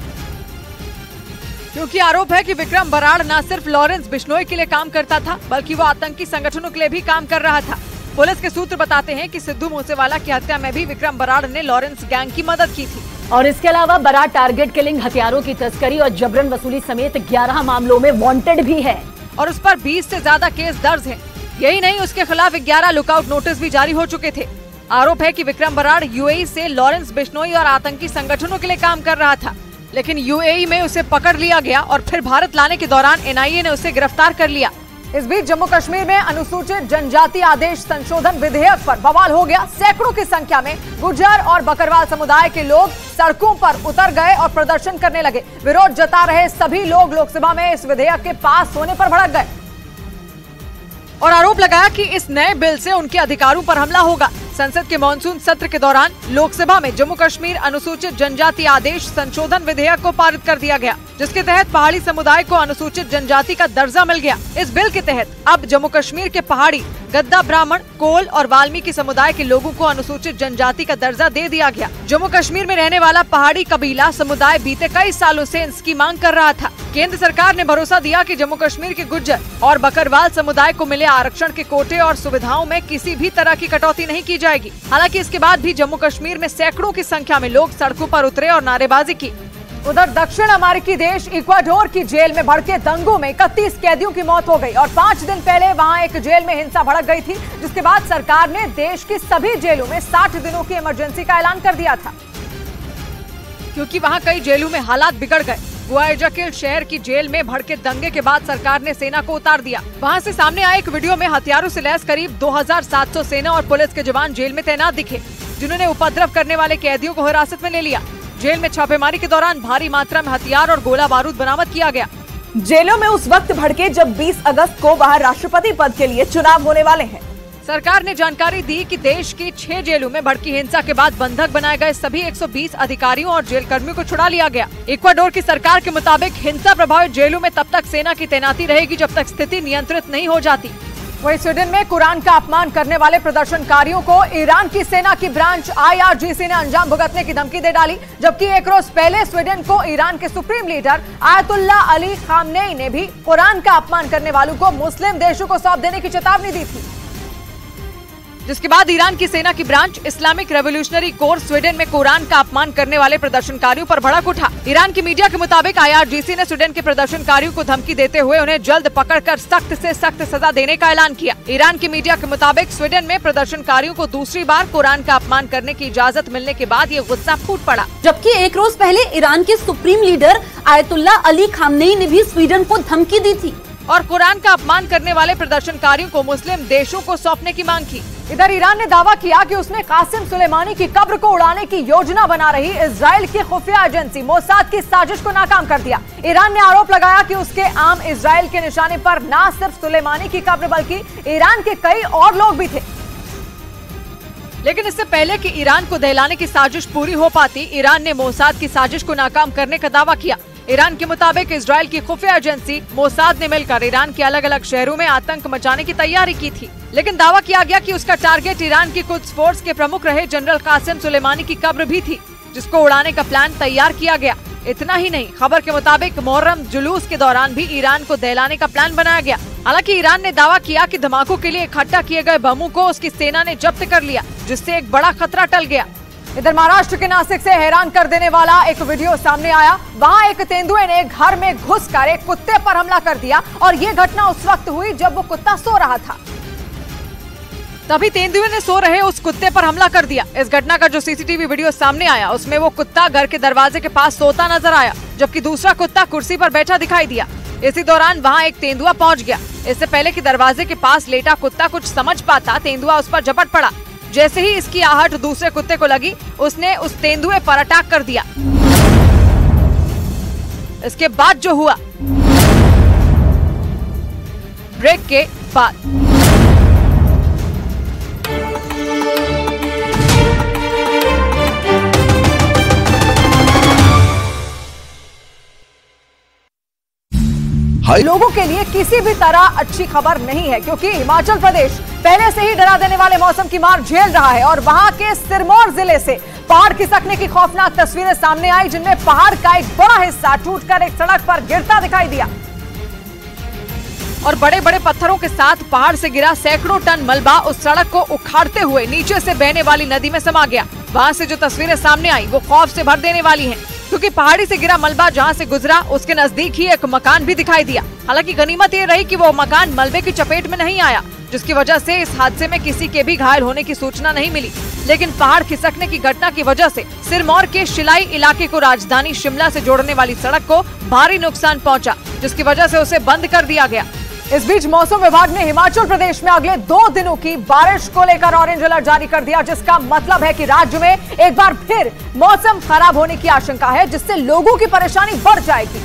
Speaker 1: क्योंकि आरोप है कि विक्रम बराड़ न सिर्फ लॉरेंस बिश्नोई के लिए काम करता था बल्कि वो आतंकी संगठनों के लिए भी काम कर रहा था। पुलिस के सूत्र बताते हैं कि सिद्धू मूसेवाला की हत्या में भी विक्रम बराड़ ने लॉरेंस गैंग की मदद की थी।
Speaker 15: और इसके अलावा बराड़ टारगेट किलिंग, हथियारों की तस्करी और जबरन वसूली समेत 11 मामलों में वांटेड भी है
Speaker 1: और उस पर 20 से ज्यादा केस दर्ज हैं। यही नहीं, उसके खिलाफ 11 लुकआउट नोटिस भी जारी हो चुके थे। आरोप है कि विक्रम बराड़ यूएई से लॉरेंस बिश्नोई और आतंकी संगठनों के लिए काम कर रहा था, लेकिन यूएई में उसे पकड़ लिया गया और फिर भारत लाने के दौरान एनआईए ने उसे गिरफ्तार कर लिया। इस बीच जम्मू कश्मीर में अनुसूचित जनजाति आदेश संशोधन विधेयक पर बवाल हो गया। सैकड़ों की संख्या में गुर्जर और बकरवाल समुदाय के लोग सड़कों पर उतर गए और प्रदर्शन करने लगे। विरोध जता रहे सभी लोग लोकसभा में इस विधेयक के पास होने पर भड़क गए और आरोप लगाया कि इस नए बिल से उनके अधिकारों पर हमला होगा। संसद के मॉनसून सत्र के दौरान लोकसभा में जम्मू कश्मीर अनुसूचित जनजाति आदेश संशोधन विधेयक को पारित कर दिया गया, जिसके तहत पहाड़ी समुदाय को अनुसूचित जनजाति का दर्जा मिल गया। इस बिल के तहत अब जम्मू कश्मीर के पहाड़ी, गद्दा, ब्राह्मण, कोल और वाल्मीकि समुदाय के लोगों को अनुसूचित जनजाति का दर्जा दे दिया गया। जम्मू कश्मीर में रहने वाला पहाड़ी कबीला समुदाय बीते कई सालों से इसकी मांग कर रहा था। केंद्र सरकार ने भरोसा दिया कि जम्मू कश्मीर के गुर्जर और बकरवाल समुदाय को मिले आरक्षण के कोटे और सुविधाओं में किसी भी तरह की कटौती नहीं की जाएगी। हालांकि इसके बाद भी जम्मू कश्मीर में सैकड़ों की संख्या में लोग सड़कों पर उतरे और नारेबाजी की। उधर दक्षिण अमेरिकी देश इक्वाडोर की जेल में भड़के दंगों में 31 कैदियों की मौत हो गई और 5 दिन पहले वहां एक जेल में हिंसा भड़क गई थी, जिसके बाद सरकार ने देश की सभी जेलों में 60 दिनों की इमरजेंसी का ऐलान कर दिया था, क्योंकि वहां कई जेलों में हालात बिगड़ गए। गुआयाकिल शहर की जेल में भड़के दंगे के बाद सरकार ने सेना को उतार दिया। वहां से सामने आए एक वीडियो में हथियारों से लैस करीब 2700 सेना और पुलिस के जवान जेल में तैनात दिखे, जिन्होंने उपद्रव करने वाले कैदियों को हिरासत में ले लिया। जेल में छापेमारी के दौरान भारी मात्रा में हथियार और गोला बारूद बरामद किया गया।
Speaker 17: जेलों में उस वक्त भड़के जब 20 अगस्त को वहां राष्ट्रपति पद के लिए चुनाव होने वाले हैं।
Speaker 1: सरकार ने जानकारी दी कि देश की 6 जेलों में भड़की हिंसा के बाद बंधक बनाए गए सभी 120 अधिकारियों और जेल कर्मियों को छुड़ा लिया गया। इक्वाडोर की सरकार के मुताबिक हिंसा प्रभावित जेलों में तब तक सेना की तैनाती रहेगी जब तक स्थिति नियंत्रित नहीं हो जाती। वहीं स्वीडन में कुरान का अपमान करने वाले प्रदर्शनकारियों को ईरान की सेना की ब्रांच IRGC ने अंजाम भुगतने की धमकी दे डाली, जबकि एक रोज पहले स्वीडन को ईरान के supreme leader ayatollah Ali Khamenei ने भी कुरान का अपमान करने वालों को मुस्लिम देशों को सौंप देने की चेतावनी दी थी, जिसके बाद ईरान की सेना की branch Islamic revolutionary core Sweden में कुरान का अपमान करने वाले प्रदर्शनकारियों पर भड़क उठा। ईरान की मीडिया के मुताबिक IRGC ने स्वीडन के प्रदर्शनकारियों को धमकी देते हुए उन्हें जल्द पकड़कर सख्त से सख्त सजा देने का ऐलान किया। ईरान की मीडिया के मुताबिक स्वीडन में प्रदर्शनकारियों को दूसरी बार कुरान का अपमान करने की इजाजत मिलने के बाद ये गुस्सा फूट पड़ा।
Speaker 17: जबकि एक रोज पहले ईरान के supreme leader ayatollah Ali Khamenei ने भी स्वीडन को धमकी दी थी
Speaker 1: और कुरान का अपमान करने वाले प्रदर्शनकारियों को मुस्लिम देशों को सौंपने की मांग की। इधर ईरान ने दावा किया कि उसने कासिम सुलेमानी की कब्र को उड़ाने की योजना बना रही इजराइल की खुफिया एजेंसी मोसाद की साजिश को नाकाम कर दिया। ईरान ने आरोप लगाया कि उसके आम इजराइल के निशाने पर न सिर्फ सुलेमानी की कब्र बल्कि ईरान के कई और लोग भी थे। लेकिन इससे पहले कि ईरान को दहलाने की साजिश पूरी हो पाती, ईरान ने मोसाद की साजिश को नाकाम करने का दावा किया। ईरान के मुताबिक इजराइल की खुफिया एजेंसी मोसाद ने मिलकर ईरान के अलग अलग शहरों में आतंक मचाने की तैयारी की थी, लेकिन दावा किया गया कि उसका टारगेट ईरान की कुद्स फोर्स के प्रमुख रहे जनरल कासिम सुलेमानी की कब्र भी थी, जिसको उड़ाने का प्लान तैयार किया गया। इतना ही नहीं, खबर के मुताबिक मुहर्रम जुलूस के दौरान भी ईरान को दहलाने का प्लान बनाया गया। हालांकि ईरान ने दावा किया कि धमाकों के लिए इकट्ठा किए गए बमों को उसकी सेना ने जब्त कर लिया, जिससे एक बड़ा खतरा टल गया। इधर महाराष्ट्र के नासिक से हैरान कर देने वाला एक वीडियो सामने आया। वहां एक तेंदुए ने घर में घुसकर एक कुत्ते पर हमला कर दिया और ये घटना उस वक्त हुई जब वो कुत्ता सो रहा था। तभी तेंदुए ने सो रहे उस कुत्ते पर हमला कर दिया। इस घटना का जो सीसीटीवी वीडियो सामने आया उसमें वो कुत्ता घर के दरवाजे के पास सोता नजर आया, जबकि दूसरा कुत्ता कुर्सी पर बैठा दिखाई दिया। इसी दौरान वहां एक तेंदुआ पहुंच गया। इससे पहले कि दरवाजे के पास लेटा कुत्ता कुछ समझ पाता, तेंदुआ उस पर झपट पड़ा। जैसे ही इसकी आहट दूसरे कुत्ते को लगी, उसने उस तेंदुए पर अटैक कर दिया। इसके बाद जो हुआ, ब्रेक के बाद। लोगों के लिए किसी भी तरह अच्छी खबर नहीं है, क्योंकि हिमाचल प्रदेश पहले से ही डरा देने वाले मौसम की मार झेल रहा है और वहां के सिरमौर जिले से पहाड़ खिसकने की खौफनाक तस्वीरें सामने आई, जिनमें पहाड़ का एक बड़ा हिस्सा टूटकर एक सड़क पर गिरता दिखाई दिया और बड़े बड़े पत्थरों के साथ पहाड़ से गिरा सैकड़ों टन मलबा उस सड़क को उखाड़ते हुए नीचे से बहने वाली नदी में समा गया। वहां से जो तस्वीरें सामने आई वो खौफ से भर देने वाली हैं, क्योंकि पहाड़ी से गिरा मलबा जहां से गुजरा उसके नजदीक ही एक मकान भी दिखाई दिया। हालांकि गनीमत ये रही कि वो मकान मलबे की चपेट में नहीं आया, जिसकी वजह से इस हादसे में किसी के भी घायल होने की सूचना नहीं मिली। लेकिन पहाड़ खिसकने की घटना की वजह से सिरमौर के शिलाई इलाके को राजधानी शिमला से जोड़ने वाली सड़क को भारी नुकसान पहुंचा, जिसकी वजह से उसे बंद कर दिया गया। इस बीच मौसम विभाग ने हिमाचल प्रदेश में अगले 2 दिनों की बारिश को लेकर ऑरेंज अलर्ट जारी कर दिया, जिसका मतलब है कि राज्य में एक बार फिर मौसम खराब होने की आशंका है, जिससे लोगों की परेशानी बढ़ जाएगी।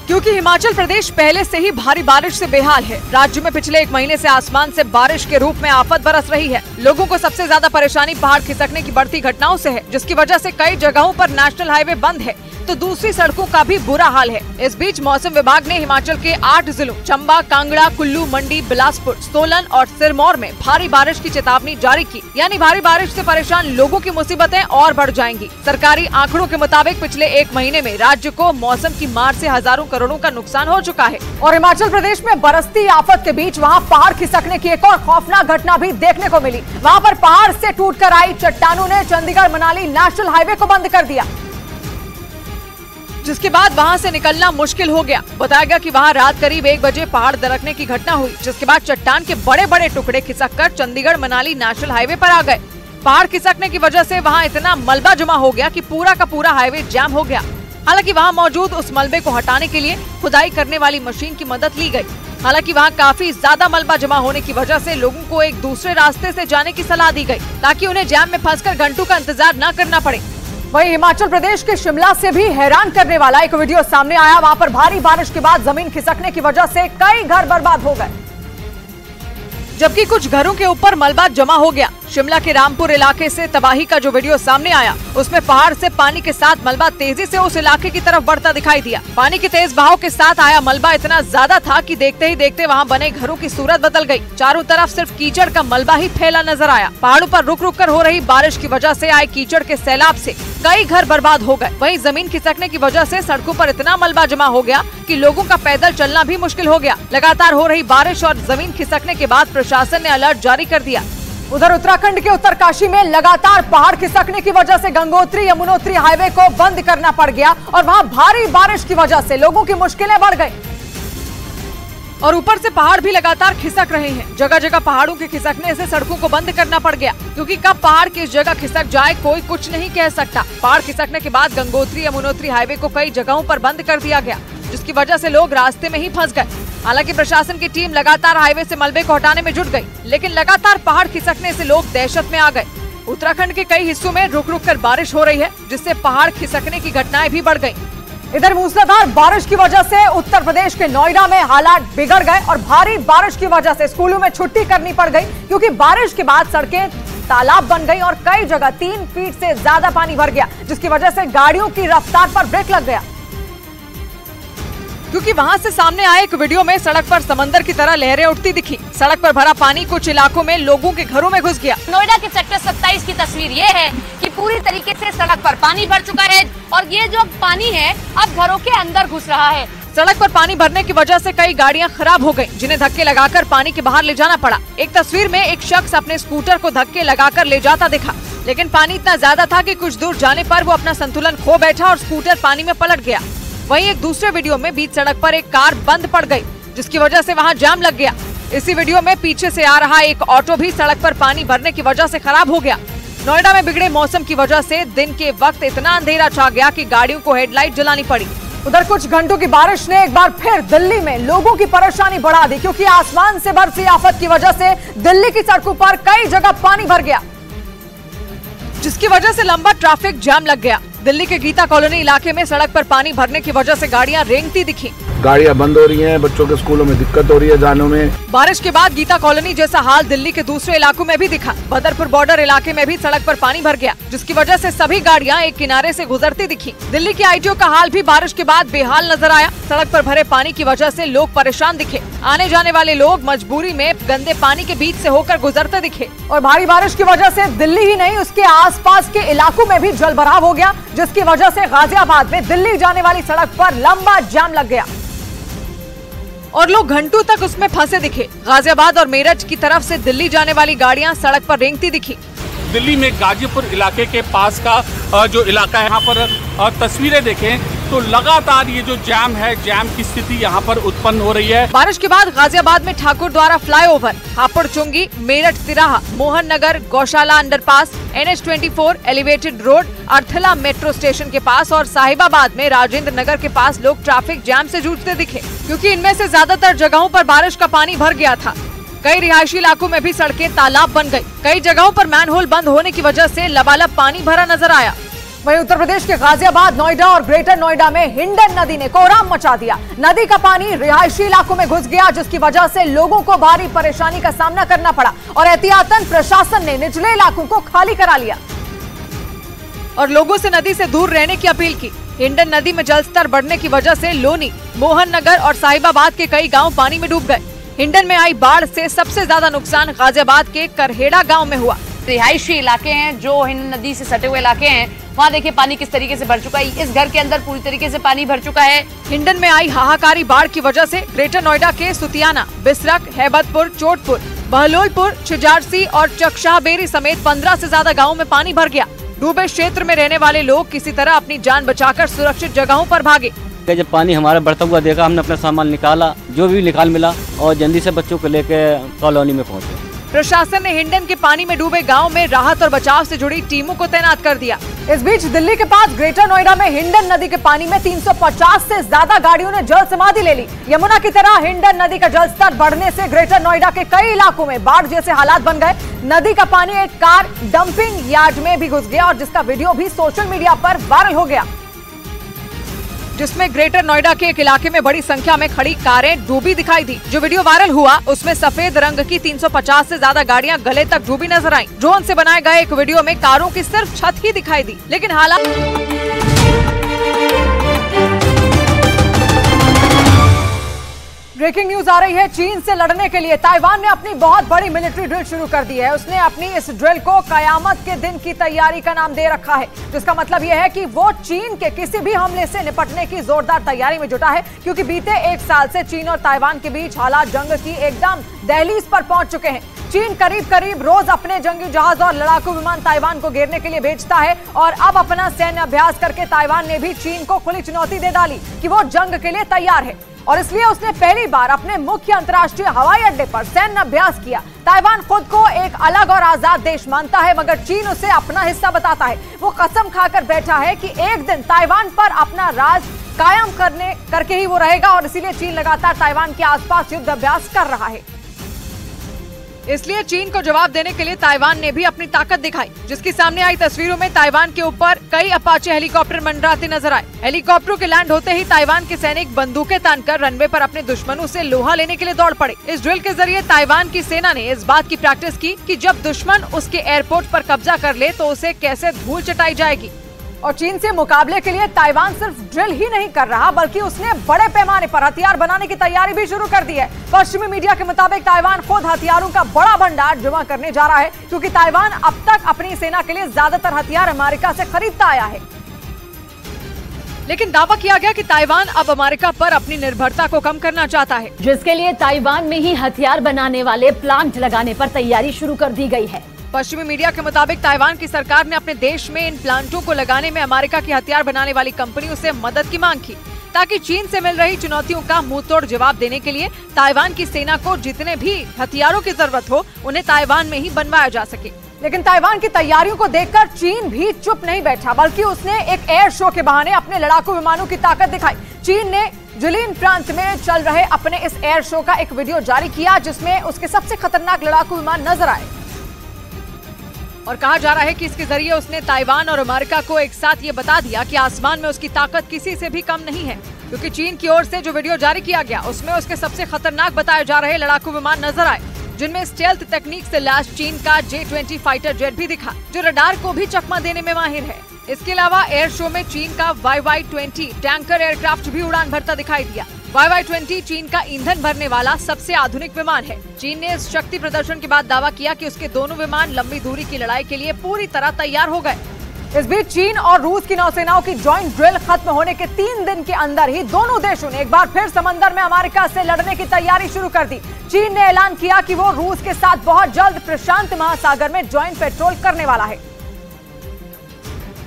Speaker 1: क्योंकि हिमाचल प्रदेश पहले से ही भारी बारिश से बेहाल है। राज्य में पिछले 1 महीने से आसमान से बारिश के रूप में आफत बरस रही है। लोगों को सबसे ज्यादा परेशानी पहाड़ खिसकने की बढ़ती घटनाओं से है, जिसकी वजह से कई जगहों पर नेशनल हाईवे बंद है, तो दूसरी सड़कों का भी बुरा हाल है। इस बीच मौसम विभाग ने हिमाचल के 8 जिलों चंबा, कांगड़ा, कुल्लू, मंडी, बिलासपुर, सोलन और सिरमौर में भारी बारिश की चेतावनी जारी की। यानी भारी बारिश से परेशान लोगों की मुसीबतें और बढ़ जाएंगी। सरकारी आंकड़ों के मुताबिक पिछले 1 महीने में राज्य को मौसम की मार से हजारों करोड़ों का नुकसान हो चुका है और हिमाचल प्रदेश में बरसती आफत के बीच वहाँ पहाड़ खिसकने की एक और खौफनाक घटना भी देखने को मिली। वहाँ पर पहाड़ से टूटकर आई चट्टानों ने चंडीगढ़ मनाली नेशनल हाईवे को बंद कर दिया, जिसके बाद वहां से निकलना मुश्किल हो गया। बताया गया कि वहां रात करीब 1 बजे पहाड़ दरकने की घटना हुई, जिसके बाद चट्टान के बड़े बड़े टुकड़े खिसककर चंडीगढ़ मनाली नेशनल हाईवे पर आ गए। पहाड़ खिसकने की वजह से वहां इतना मलबा जमा हो गया कि पूरा का पूरा हाईवे जाम हो गया। हालांकि वहां मौजूद उस मलबे को हटाने के लिए खुदाई करने वाली मशीन की मदद ली गई। हालांकि वहां काफी ज्यादा मलबा जमा होने की वजह से लोगों को एक दूसरे रास्ते से जाने की सलाह दी गई, ताकि उन्हें जाम में फंसकर घंटों का इंतजार न करना पड़े। वहीं हिमाचल प्रदेश के शिमला से भी हैरान करने वाला एक वीडियो सामने आया। वहां पर भारी बारिश के बाद जमीन खिसकने की वजह से कई घर बर्बाद हो गए, जबकि कुछ घरों के ऊपर मलबा जमा हो गया। शिमला के रामपुर इलाके से तबाही का जो वीडियो सामने आया, उसमें पहाड़ से पानी के साथ मलबा तेजी से उस इलाके की तरफ बढ़ता दिखाई दिया। पानी के तेज बहाव के साथ आया मलबा इतना ज्यादा था कि देखते ही देखते वहां बने घरों की सूरत बदल गई। चारों तरफ सिर्फ कीचड़ का मलबा ही फैला नजर आया। पहाड़ों पर रुक रुक कर हो रही बारिश की वजह से आए कीचड़ के सैलाब से कई घर बर्बाद हो गए। वहीं जमीन खिसकने की वजह से सड़कों पर इतना मलबा जमा हो गया कि लोगों का पैदल चलना भी मुश्किल हो गया। लगातार हो रही बारिश और जमीन खिसकने के बाद प्रशासन ने अलर्ट जारी कर दिया। उधर उत्तराखंड के उत्तरकाशी में लगातार पहाड़ खिसकने की वजह से गंगोत्री यमुनोत्री हाईवे को बंद करना पड़ गया और वहां भारी बारिश की वजह से लोगों की मुश्किलें बढ़ गई और ऊपर से पहाड़ भी लगातार खिसक रहे हैं। जगह जगह पहाड़ों के खिसकने से सड़कों को बंद करना पड़ गया, क्योंकि कब पहाड़ किस जगह खिसक जाए कोई कुछ नहीं कह सकता। पहाड़ खिसकने के बाद गंगोत्री यमुनोत्री हाईवे को कई जगहों पर बंद कर दिया गया, जिसकी वजह से लोग रास्ते में ही फंस गए। हालांकि प्रशासन की टीम लगातार हाईवे से मलबे को हटाने में जुट गई, लेकिन लगातार पहाड़ खिसकने से लोग दहशत में आ गए। उत्तराखंड के कई हिस्सों में रुक रुक कर बारिश हो रही है, जिससे पहाड़ खिसकने की घटनाएं भी बढ़ गयी। इधर मूसलाधार बारिश की वजह से उत्तर प्रदेश के नोएडा में हालात बिगड़ गए और भारी बारिश की वजह से स्कूलों में छुट्टी करनी पड़ गई, क्योंकि बारिश के बाद सड़कें तालाब बन गई और कई जगह 3 फीट से ज्यादा पानी भर गया, जिसकी वजह से गाड़ियों की रफ्तार पर ब्रेक लग गया। क्योंकि वहां से सामने आए एक वीडियो में सड़क पर समंदर की तरह लहरें उठती दिखी। सड़क पर भरा पानी कुछ इलाकों में लोगों के घरों में घुस गया।
Speaker 2: नोएडा के सेक्टर 27 की तस्वीर ये है कि पूरी तरीके से सड़क पर पानी भर चुका है और ये जो पानी है अब घरों के अंदर घुस रहा है।
Speaker 1: सड़क पर पानी भरने की वजह से कई गाड़ियां खराब हो गईं, जिन्हें धक्के लगाकर पानी के बाहर ले जाना पड़ा। एक तस्वीर में एक शख्स अपने स्कूटर को धक्के लगाकर ले जाता दिखा, लेकिन पानी इतना ज्यादा था कि कुछ दूर जाने पर वो अपना संतुलन खो बैठा और स्कूटर पानी में पलट गया। वहीं एक दूसरे वीडियो में बीच सड़क पर एक कार बंद पड़ गई, जिसकी वजह से वहां जाम लग गया। इसी वीडियो में पीछे से आ रहा एक ऑटो भी सड़क पर पानी भरने की वजह से खराब हो गया। नोएडा में बिगड़े मौसम की वजह से दिन के वक्त इतना अंधेरा छा गया कि गाड़ियों को हेडलाइट जलानी पड़ी। उधर कुछ घंटों की बारिश ने एक बार फिर दिल्ली में लोगों की परेशानी बढ़ा दी, क्योंकि आसमान से बरसी आफत की वजह से दिल्ली की सड़कों पर कई जगह पानी भर गया, जिसकी वजह से लंबा ट्रैफिक जाम लग गया। दिल्ली के गीता कॉलोनी इलाके में सड़क पर पानी भरने की वजह से गाड़ियां रेंगती दिखी।
Speaker 18: गाड़ियां बंद हो रही हैं, बच्चों के स्कूलों में दिक्कत हो रही है जाने में।
Speaker 1: बारिश के बाद गीता कॉलोनी जैसा हाल दिल्ली के दूसरे इलाकों में भी दिखा। बदरपुर बॉर्डर इलाके में भी सड़क पर पानी भर गया, जिसकी वजह से सभी गाड़ियां एक किनारे से गुजरती दिखी। दिल्ली के आईटीओ का हाल भी बारिश के बाद बेहाल नजर आया। सड़क पर भरे पानी की वजह से लोग परेशान दिखे। आने जाने वाले लोग मजबूरी में गंदे पानी के बीच से होकर गुजरते दिखे। और भारी बारिश की वजह से दिल्ली ही नहीं, उसके आसपास के इलाकों में भी जलभराव हो गया, जिसकी वजह से गाजियाबाद में दिल्ली जाने वाली सड़क पर लंबा जाम लग गया और लोग घंटों तक उसमें फंसे दिखे। गाजियाबाद और मेरठ की तरफ से दिल्ली जाने वाली गाड़ियां सड़क पर रेंगती दिखी।
Speaker 4: दिल्ली में गाजीपुर इलाके के पास का जो इलाका है, यहाँ पर तस्वीरें देखें तो लगातार ये जो जैम है, जैम की स्थिति यहाँ पर उत्पन्न हो रही है।
Speaker 1: बारिश के बाद गाजियाबाद में ठाकुर द्वारा फ्लाईओवर, हापुड़ चुंगी, मेरठ तिराहा, Mohan Nagar, Gaushala underpass, NH24 elevated road, Arthala metro station के पास और साहिबाबाद में राजेंद्र नगर के पास लोग ट्रैफिक जैम से जूझते दिखे, क्योंकि इनमें से ज्यादातर जगहों पर बारिश का पानी भर गया था। कई रिहायशी इलाकों में भी सड़कें तालाब बन गई। कई जगहों पर मैनहोल बंद होने की वजह से लबालब पानी भरा नजर आया। वहीं उत्तर प्रदेश के गाजियाबाद, नोएडा और ग्रेटर नोएडा में हिंडन नदी ने कोहराम मचा दिया। नदी का पानी रिहायशी इलाकों में घुस गया, जिसकी वजह से लोगों को भारी परेशानी का सामना करना पड़ा और एहतियातन प्रशासन ने निचले इलाकों को खाली करा लिया और लोगों से नदी से दूर रहने की अपील की। हिंडन नदी में जलस्तर बढ़ने की वजह से लोनी, मोहन नगर और साहिबाबाद के कई गाँव पानी में डूब गए। हिंडन में आई बाढ़ से सबसे ज्यादा नुकसान गाजियाबाद के करहेड़ा गांव में हुआ।
Speaker 2: रिहायशी इलाके हैं जो हिंडन नदी से सटे हुए इलाके हैं, वहाँ देखिए पानी किस तरीके से भर चुका है। इस घर के अंदर पूरी तरीके से पानी भर चुका है।
Speaker 1: हिंडन में आई हाहाकारी बाढ़ की वजह से ग्रेटर नोएडा के सुतियाना, बिसरक, हैबतपुर, चोटपुर, बहलोलपुर, छिजारसी और चकशाहबेरी समेत 15 से ज्यादा गाँव में पानी भर गया। डूबे क्षेत्र में रहने वाले लोग किसी तरह अपनी जान बचाकर सुरक्षित जगहों पर भागे।
Speaker 5: जब पानी हमारा बढ़ता हुआ देखा, हमने अपना सामान निकाला, जो भी निकाल मिला, और जल्दी से बच्चों को लेके कॉलोनी में पहुंचे।
Speaker 1: प्रशासन ने हिंडन के पानी में डूबे गांव में राहत और बचाव से जुड़ी टीमों को तैनात कर दिया। इस बीच दिल्ली के पास ग्रेटर नोएडा में हिंडन नदी के पानी में 350 से ज्यादा गाड़ियों ने जल समाधि ले ली। यमुना की तरह हिंडन नदी का जलस्तर बढ़ने से ग्रेटर नोएडा के कई इलाकों में बाढ़ जैसे हालात बन गए। नदी का पानी एक कार डंपिंग यार्ड में भी घुस गया और जिसका वीडियो भी सोशल मीडिया पर वायरल हो गया, जिसमें ग्रेटर नोएडा के एक इलाके में बड़ी संख्या में खड़ी कारें डूबी दिखाई दी। जो वीडियो वायरल हुआ उसमें सफेद रंग की 350 से ज्यादा गाड़ियां गले तक डूबी नजर आईं। ड्रोन से बनाए गए एक वीडियो में कारों की सिर्फ छत ही दिखाई दी, लेकिन हालात ब्रेकिंग न्यूज आ रही है। चीन से लड़ने के लिए ताइवान ने अपनी बहुत बड़ी मिलिट्री ड्रिल शुरू कर दी है। उसने अपनी इस ड्रिल को कयामत के दिन की तैयारी का नाम दे रखा है, जिसका मतलब यह है कि वो चीन के किसी भी हमले से निपटने की जोरदार तैयारी में जुटा है, क्योंकि बीते 1 साल से चीन और ताइवान के बीच हालात जंग की एकदम दहलीज पर पहुंच चुके हैं। चीन करीब करीब रोज अपने जंगी जहाज और लड़ाकू विमान ताइवान को घेरने के लिए भेजता है और अब अपना सैन्य अभ्यास करके ताइवान ने भी चीन को खुली चुनौती दे डाली कि वो जंग के लिए तैयार है और इसलिए उसने पहली बार अपने मुख्य अंतर्राष्ट्रीय हवाई अड्डे पर सैन्य अभ्यास किया। ताइवान खुद को एक अलग और आजाद देश मानता है, मगर चीन उसे अपना हिस्सा बताता है। वो कसम खाकर बैठा है कि एक दिन ताइवान पर अपना राज कायम करके ही वो रहेगा और इसीलिए चीन लगातार ताइवान के आसपास युद्ध अभ्यास कर रहा है। इसलिए चीन को जवाब देने के लिए ताइवान ने भी अपनी ताकत दिखाई, जिसकी सामने आई तस्वीरों में ताइवान के ऊपर कई अपाचे हेलीकॉप्टर मंडराते नजर आए। हेलीकॉप्टरों के लैंड होते ही ताइवान के सैनिक बंदूकें तानकर रनवे पर अपने दुश्मनों से लोहा लेने के लिए दौड़ पड़े। इस ड्रिल के जरिए ताइवान की सेना ने इस बात की प्रैक्टिस की कि जब दुश्मन उसके एयरपोर्ट पर कब्जा कर ले तो उसे कैसे धूल चटाई जाएगी। और चीन से मुकाबले के लिए ताइवान सिर्फ ड्रिल ही नहीं कर रहा, बल्कि उसने बड़े पैमाने पर हथियार बनाने की तैयारी भी शुरू कर दी है। पश्चिमी मीडिया के मुताबिक ताइवान खुद हथियारों का बड़ा भंडार जमा करने जा रहा है, क्योंकि ताइवान अब तक अपनी सेना के लिए ज्यादातर हथियार अमेरिका से खरीदता आया है। लेकिन दावा किया गया कि ताइवान अब अमेरिका पर अपनी निर्भरता को कम करना चाहता है,
Speaker 15: जिसके लिए ताइवान में ही हथियार बनाने वाले प्लांट लगाने पर तैयारी शुरू कर दी गई है।
Speaker 1: पश्चिमी मीडिया के मुताबिक ताइवान की सरकार ने अपने देश में इन प्लांटों को लगाने में अमेरिका की हथियार बनाने वाली कंपनियों से मदद की मांग की, ताकि चीन से मिल रही चुनौतियों का मुंहतोड़ जवाब देने के लिए ताइवान की सेना को जितने भी हथियारों की जरूरत हो उन्हें ताइवान में ही बनवाया जा सके। लेकिन ताइवान की तैयारियों को देखकर चीन भी चुप नहीं बैठा, बल्कि उसने एक एयर शो के बहाने अपने लड़ाकू विमानों की ताकत दिखाई। चीन ने जिलिन प्रांत में चल रहे अपने इस एयर शो का एक वीडियो जारी किया, जिसमें उसके सबसे खतरनाक लड़ाकू विमान नजर आए और कहा जा रहा है कि इसके जरिए उसने ताइवान और अमेरिका को एक साथ ये बता दिया कि आसमान में उसकी ताकत किसी से भी कम नहीं है, क्योंकि चीन की ओर से जो वीडियो जारी किया गया उसमें उसके सबसे खतरनाक बताए जा रहे लड़ाकू विमान नजर आए, जिनमें स्टेल्थ तकनीक से लैस चीन का J-20 फाइटर जेट भी दिखा, जो रडार को भी चकमा देने में माहिर है। इसके अलावा एयर शो में चीन का YY-20 टैंकर एयरक्राफ्ट भी उड़ान भरता दिखाई दिया। YY-20 चीन का ईंधन भरने वाला सबसे आधुनिक विमान है। चीन ने इस शक्ति प्रदर्शन के बाद दावा किया कि उसके दोनों विमान लंबी दूरी की लड़ाई के लिए पूरी तरह तैयार हो गए। इस बीच चीन और रूस की नौसेनाओं की जॉइंट ड्रिल खत्म होने के 3 दिन के अंदर ही दोनों देशों ने एक बार फिर समंदर में अमेरिका से लड़ने की तैयारी शुरू कर दी। चीन ने ऐलान किया कि वो रूस के साथ बहुत जल्द प्रशांत महासागर में जॉइंट पेट्रोल करने वाला है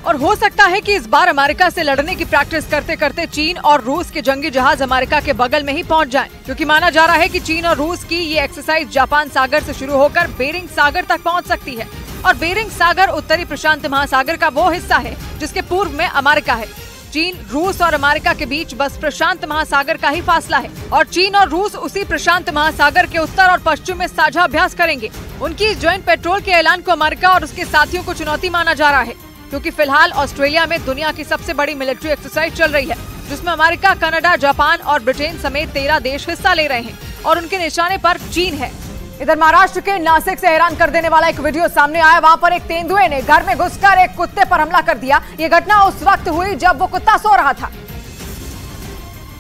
Speaker 1: और हो सकता है कि इस बार अमेरिका से लड़ने की प्रैक्टिस करते करते चीन और रूस के जंगी जहाज अमेरिका के बगल में ही पहुंच जाएं, क्योंकि माना जा रहा है कि चीन और रूस की ये एक्सरसाइज जापान सागर से शुरू होकर बेरिंग सागर तक पहुंच सकती है और बेरिंग सागर उत्तरी प्रशांत महासागर का वो हिस्सा है जिसके पूर्व में अमेरिका है। चीन, रूस और अमेरिका के बीच बस प्रशांत महासागर का ही फासला है और चीन और रूस उसी प्रशांत महासागर के उत्तर और पश्चिम में साझा अभ्यास करेंगे। उनकी इस ज्वाइंट पेट्रोल के ऐलान को अमेरिका और उसके साथियों को चुनौती माना जा रहा है, क्योंकि फिलहाल ऑस्ट्रेलिया में दुनिया की सबसे बड़ी मिलिट्री एक्सरसाइज चल रही है, जिसमें अमेरिका, कनाडा, जापान और ब्रिटेन समेत 13 देश हिस्सा ले रहे हैं और उनके निशाने पर चीन है। इधर महाराष्ट्र के नासिक से हैरान कर देने वाला एक वीडियो सामने आया। वहां पर एक तेंदुए ने घर में घुसकर एक कुत्ते पर हमला कर दिया। ये घटना उस वक्त हुई जब वो कुत्ता सो रहा था,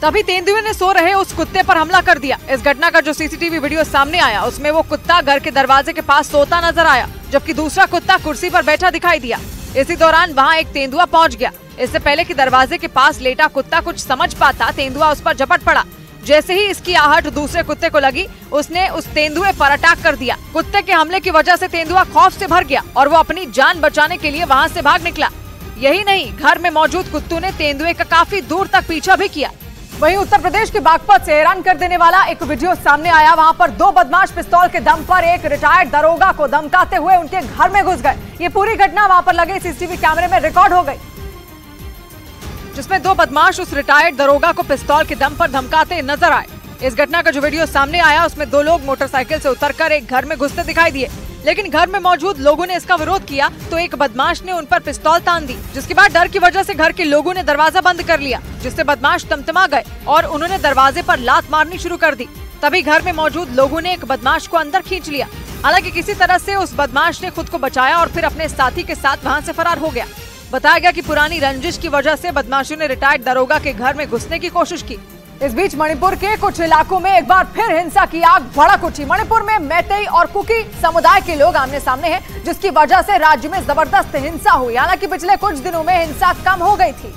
Speaker 1: तभी तेंदुए ने सो रहे उस कुत्ते पर हमला कर दिया। इस घटना का जो सीसीटीवी वीडियो सामने आया उसमें वो कुत्ता घर के दरवाजे के पास सोता नजर आया, जबकि दूसरा कुत्ता कुर्सी पर बैठा दिखाई दिया। इसी दौरान वहां एक तेंदुआ पहुंच गया। इससे पहले कि दरवाजे के पास लेटा कुत्ता कुछ समझ पाता, तेंदुआ उस पर झपट पड़ा। जैसे ही इसकी आहट दूसरे कुत्ते को लगी, उसने उस तेंदुए पर अटैक कर दिया। कुत्ते के हमले की वजह से तेंदुआ खौफ से भर गया और वो अपनी जान बचाने के लिए वहां से भाग निकला। यही नहीं, घर में मौजूद कुत्तों ने तेंदुए का काफी दूर तक पीछा भी किया। वहीं उत्तर प्रदेश के बागपत से हैरान कर देने वाला एक वीडियो सामने आया। वहां पर 2 बदमाश पिस्तौल के दम पर एक रिटायर्ड दरोगा को धमकाते हुए उनके घर में घुस गए। ये पूरी घटना वहां पर लगे सीसीटीवी कैमरे में रिकॉर्ड हो गई, जिसमें 2 बदमाश उस रिटायर्ड दरोगा को पिस्तौल के दम पर धमकाते नजर आए। इस घटना का जो वीडियो सामने आया उसमें 2 लोग मोटरसाइकिल से उतरकर एक घर में घुसते दिखाई दिए, लेकिन घर में मौजूद लोगों ने इसका विरोध किया तो एक बदमाश ने उन पर पिस्तौल तान दी, जिसके बाद डर की वजह से घर के लोगों ने दरवाजा बंद कर लिया, जिससे बदमाश तमतमा गए और उन्होंने दरवाजे पर लात मारनी शुरू कर दी। तभी घर में मौजूद लोगों ने एक बदमाश को अंदर खींच लिया। हालांकि किसी तरह से उस बदमाश ने खुद को बचाया और फिर अपने साथी के साथ वहां से फरार हो गया। बताया गया कि पुरानी रंजिश की वजह से बदमाशों ने रिटायर्ड दरोगा के घर में घुसने की कोशिश की। इस बीच मणिपुर के कुछ इलाकों में एक बार फिर हिंसा की आग भड़क उठी। मणिपुर में मैतेई और कुकी समुदाय के लोग आमने सामने हैं, जिसकी वजह से राज्य में जबरदस्त हिंसा हुई। हालांकि पिछले कुछ दिनों में हिंसा कम हो गई थी,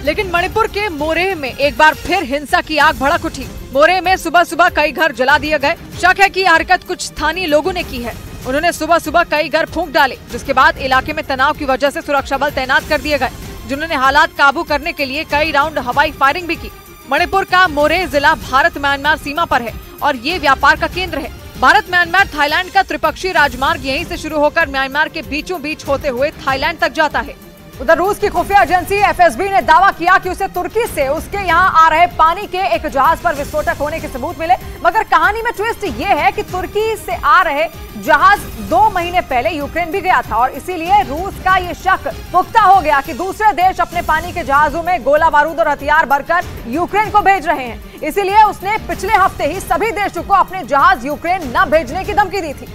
Speaker 1: लेकिन मणिपुर के मोरेह में एक बार फिर हिंसा की आग भड़क उठी। मोरेह में सुबह सुबह कई घर जला दिए गए। शक है कि यह हरकत कुछ स्थानीय लोगों ने की है। उन्होंने सुबह सुबह कई घर फूंक डाले, जिसके बाद इलाके में तनाव की वजह से सुरक्षा बल तैनात कर दिए गए, जिन्होंने हालात काबू करने के लिए कई राउंड हवाई फायरिंग भी की। मणिपुर का मोरेह जिला भारत म्यांमार सीमा पर है और ये व्यापार का केंद्र है। भारत म्यांमार थाईलैंड का त्रिपक्षीय राजमार्ग यहीं से शुरू होकर म्यांमार के बीचों बीच होते हुए थाईलैंड तक जाता है। उधर रूस की खुफिया एजेंसी FSB ने दावा किया कि उसे तुर्की से उसके यहां आ रहे पानी के एक जहाज पर विस्फोटक होने के सबूत मिले, मगर कहानी में ट्विस्ट ये है कि तुर्की से आ रहे जहाज 2 महीने पहले यूक्रेन भी गया था और इसीलिए रूस का ये शक पुख्ता हो गया कि दूसरे देश अपने पानी के जहाजों में गोला बारूद और हथियार भरकर यूक्रेन को भेज रहे हैं। इसीलिए उसने पिछले हफ्ते ही सभी देशों को अपने जहाज यूक्रेन न भेजने की धमकी दी थी।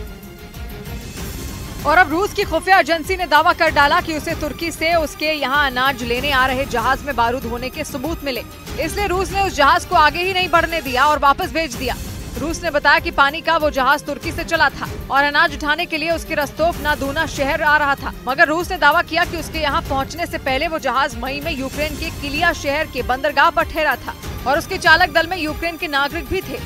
Speaker 1: और अब रूस की खुफिया एजेंसी ने दावा कर डाला कि उसे तुर्की से उसके यहाँ अनाज लेने आ रहे जहाज में बारूद होने के सबूत मिले, इसलिए रूस ने उस जहाज को आगे ही नहीं बढ़ने दिया और वापस भेज दिया। रूस ने बताया कि पानी का वो जहाज तुर्की से चला था और अनाज उठाने के लिए उसके रस्तोव ना दूना शहर आ रहा था, मगर रूस ने दावा किया कि उसके यहाँ पहुँचने से पहले वो जहाज मई में यूक्रेन के किलिया शहर के बंदरगाह पर ठहरा था और उसके चालक दल में यूक्रेन के नागरिक भी थे।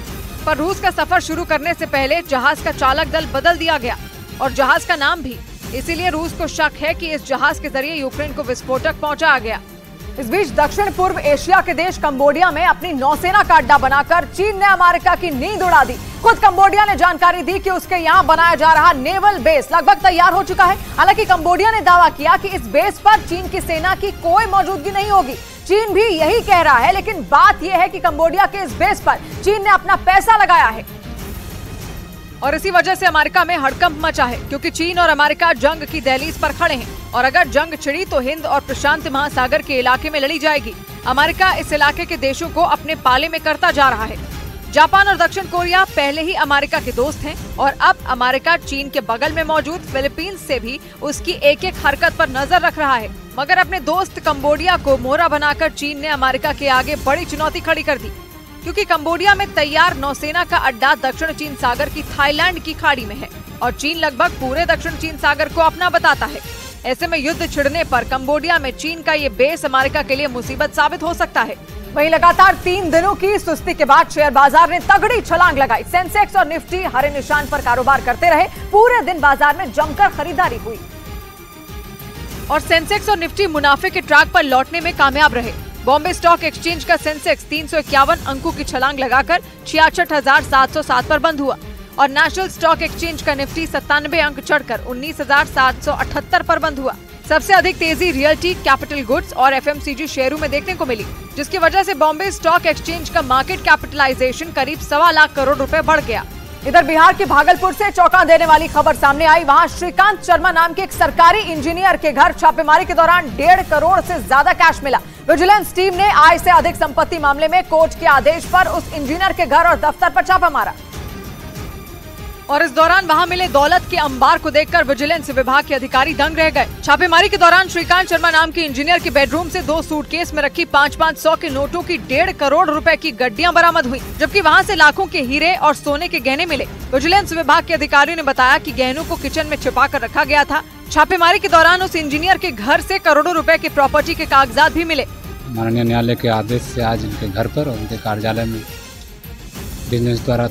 Speaker 1: पर रूस का सफर शुरू करने से पहले जहाज का चालक दल बदल दिया गया और जहाज का नाम भी। इसीलिए रूस को शक है कि इस जहाज के जरिए यूक्रेन को विस्फोटक पहुंचाया गया। इस बीच दक्षिण पूर्व एशिया के देश कंबोडिया में अपनी नौसेना का अड्डा बनाकर चीन ने अमेरिका की नींद उड़ा दी। खुद कंबोडिया ने जानकारी दी कि उसके यहाँ बनाया जा रहा नेवल बेस लगभग तैयार हो चुका है। हालांकि कंबोडिया ने दावा किया कि इस बेस पर चीन की सेना की कोई मौजूदगी नहीं होगी। चीन भी यही कह रहा है, लेकिन बात यह है कि कंबोडिया के इस बेस पर चीन ने अपना पैसा लगाया है और इसी वजह से अमेरिका में हड़कंप मचा है, क्योंकि चीन और अमेरिका जंग की दहलीज पर खड़े हैं और अगर जंग छिड़ी तो हिंद और प्रशांत महासागर के इलाके में लड़ी जाएगी। अमेरिका इस इलाके के देशों को अपने पाले में करता जा रहा है। जापान और दक्षिण कोरिया पहले ही अमेरिका के दोस्त हैं और अब अमेरिका चीन के बगल में मौजूद फिलीपींस से भी उसकी एक एक हरकत पर नजर रख रहा है। मगर अपने दोस्त कंबोडिया को मोहरा बनाकर चीन ने अमेरिका के आगे बड़ी चुनौती खड़ी कर दी, क्योंकि कंबोडिया में तैयार नौसेना का अड्डा दक्षिण चीन सागर की थाईलैंड की खाड़ी में है और चीन लगभग पूरे दक्षिण चीन सागर को अपना बताता है। ऐसे में युद्ध छिड़ने पर कंबोडिया में चीन का ये बेस अमेरिका के लिए मुसीबत साबित हो सकता है। वहीं लगातार 3 दिनों की सुस्ती के बाद शेयर बाजार ने तगड़ी छलांग लगाई। सेंसेक्स और निफ्टी हरे निशान पर कारोबार करते रहे। पूरे दिन बाजार में जमकर खरीदारी हुई और सेंसेक्स और निफ्टी मुनाफे के ट्रैक पर लौटने में कामयाब रहे। बॉम्बे स्टॉक एक्सचेंज का सेंसेक्स 351 अंकों की छलांग लगाकर 66,707 पर बंद हुआ और नेशनल स्टॉक एक्सचेंज का निफ्टी 97 अंक चढ़कर 19,778 पर बंद हुआ। सबसे अधिक तेजी रियल्टी, कैपिटल गुड्स और एफएमसीजी शेयरों में देखने को मिली, जिसकी वजह से बॉम्बे स्टॉक एक्सचेंज का मार्केट कैपिटलाइजेशन करीब 1.25 लाख करोड़ रुपए बढ़ गया। इधर बिहार के भागलपुर से चौंका देने वाली खबर सामने आई। वहां श्रीकांत शर्मा नाम के एक सरकारी इंजीनियर के घर छापेमारी के दौरान 1.5 करोड़ से ज्यादा कैश मिला। विजिलेंस टीम ने आय से अधिक संपत्ति मामले में कोर्ट के आदेश पर उस इंजीनियर के घर और दफ्तर पर छापा मारा और इस दौरान वहां मिले दौलत के अंबार को देखकर विजिलेंस विभाग के अधिकारी दंग रह गए। छापेमारी के दौरान श्रीकांत शर्मा नाम के इंजीनियर के बेडरूम से 2 सूटकेस में रखी 500 के नोटों की 1.5 करोड़ रुपए की गड्डियां बरामद हुई, जबकि वहां से लाखों के हीरे और सोने के गहने मिले। विजिलेंस विभाग के अधिकारियों ने बताया कि गहनों को किचन में छिपा कर रखा गया था। छापेमारी के दौरान उस इंजीनियर के घर से करोड़ों रुपए के प्रॉपर्टी के कागजात भी मिले।
Speaker 19: माननीय न्यायालय के आदेश से आज इनके घर पर और उनके कार्यालय में विजिलेंस द्वारा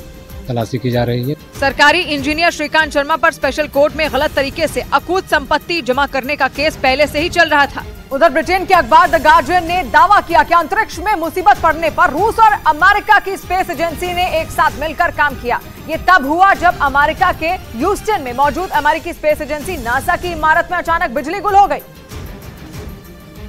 Speaker 19: तलाशी की जा रही है।
Speaker 1: सरकारी इंजीनियर श्रीकांत शर्मा पर स्पेशल कोर्ट में गलत तरीके से अकूत संपत्ति जमा करने का केस पहले से ही चल रहा था। उधर ब्रिटेन के अखबार द गार्जियन ने दावा किया कि अंतरिक्ष में मुसीबत पड़ने पर रूस और अमेरिका की स्पेस एजेंसी ने एक साथ मिलकर काम किया। ये तब हुआ जब अमेरिका के ह्यूस्टन में मौजूद अमेरिकी स्पेस एजेंसी नासा की इमारत में अचानक बिजली गुल हो गई,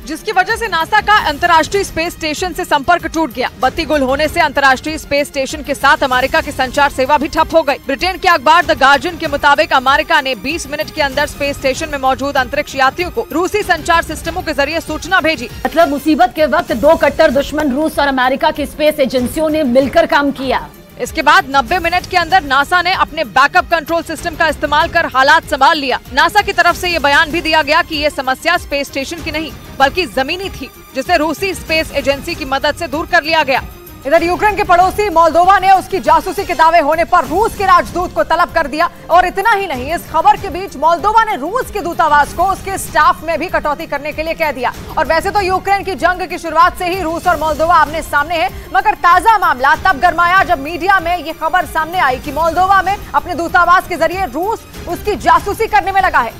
Speaker 1: जिसकी वजह से नासा का अंतर्राष्ट्रीय स्पेस स्टेशन से संपर्क टूट गया। बत्ती गुल होने से अंतर्राष्ट्रीय स्पेस स्टेशन के साथ अमेरिका की संचार सेवा भी ठप हो गई। ब्रिटेन के अखबार द गार्जियन के मुताबिक अमेरिका ने 20 मिनट के अंदर स्पेस स्टेशन में मौजूद अंतरिक्ष यात्रियों को रूसी संचार सिस्टमों के जरिए सूचना भेजी।
Speaker 15: मतलब मुसीबत के वक्त 2 कट्टर दुश्मन रूस और अमेरिका की स्पेस एजेंसियों ने मिलकर काम किया।
Speaker 1: इसके बाद 90 मिनट के अंदर नासा ने अपने बैकअप कंट्रोल सिस्टम का इस्तेमाल कर हालात संभाल लिया। नासा की तरफ से ये बयान भी दिया गया कि ये समस्या स्पेस स्टेशन की नहीं बल्कि जमीनी थी, जिसे रूसी स्पेस एजेंसी की मदद से दूर कर लिया गया। इधर यूक्रेन के पड़ोसी मोल्दोवा ने उसकी जासूसी के दावे होने पर रूस के राजदूत को तलब कर दिया और इतना ही नहीं, इस खबर के बीच मोल्दोवा ने रूस के दूतावास को उसके स्टाफ में भी कटौती करने के लिए कह दिया। और वैसे तो यूक्रेन की जंग की शुरुआत से ही रूस और मोल्दोवा आमने सामने है, मगर ताजा मामला तब गरमाया जब मीडिया में ये खबर सामने आई कि मोल्दोवा में अपने दूतावास के जरिए रूस उसकी जासूसी करने में लगा है,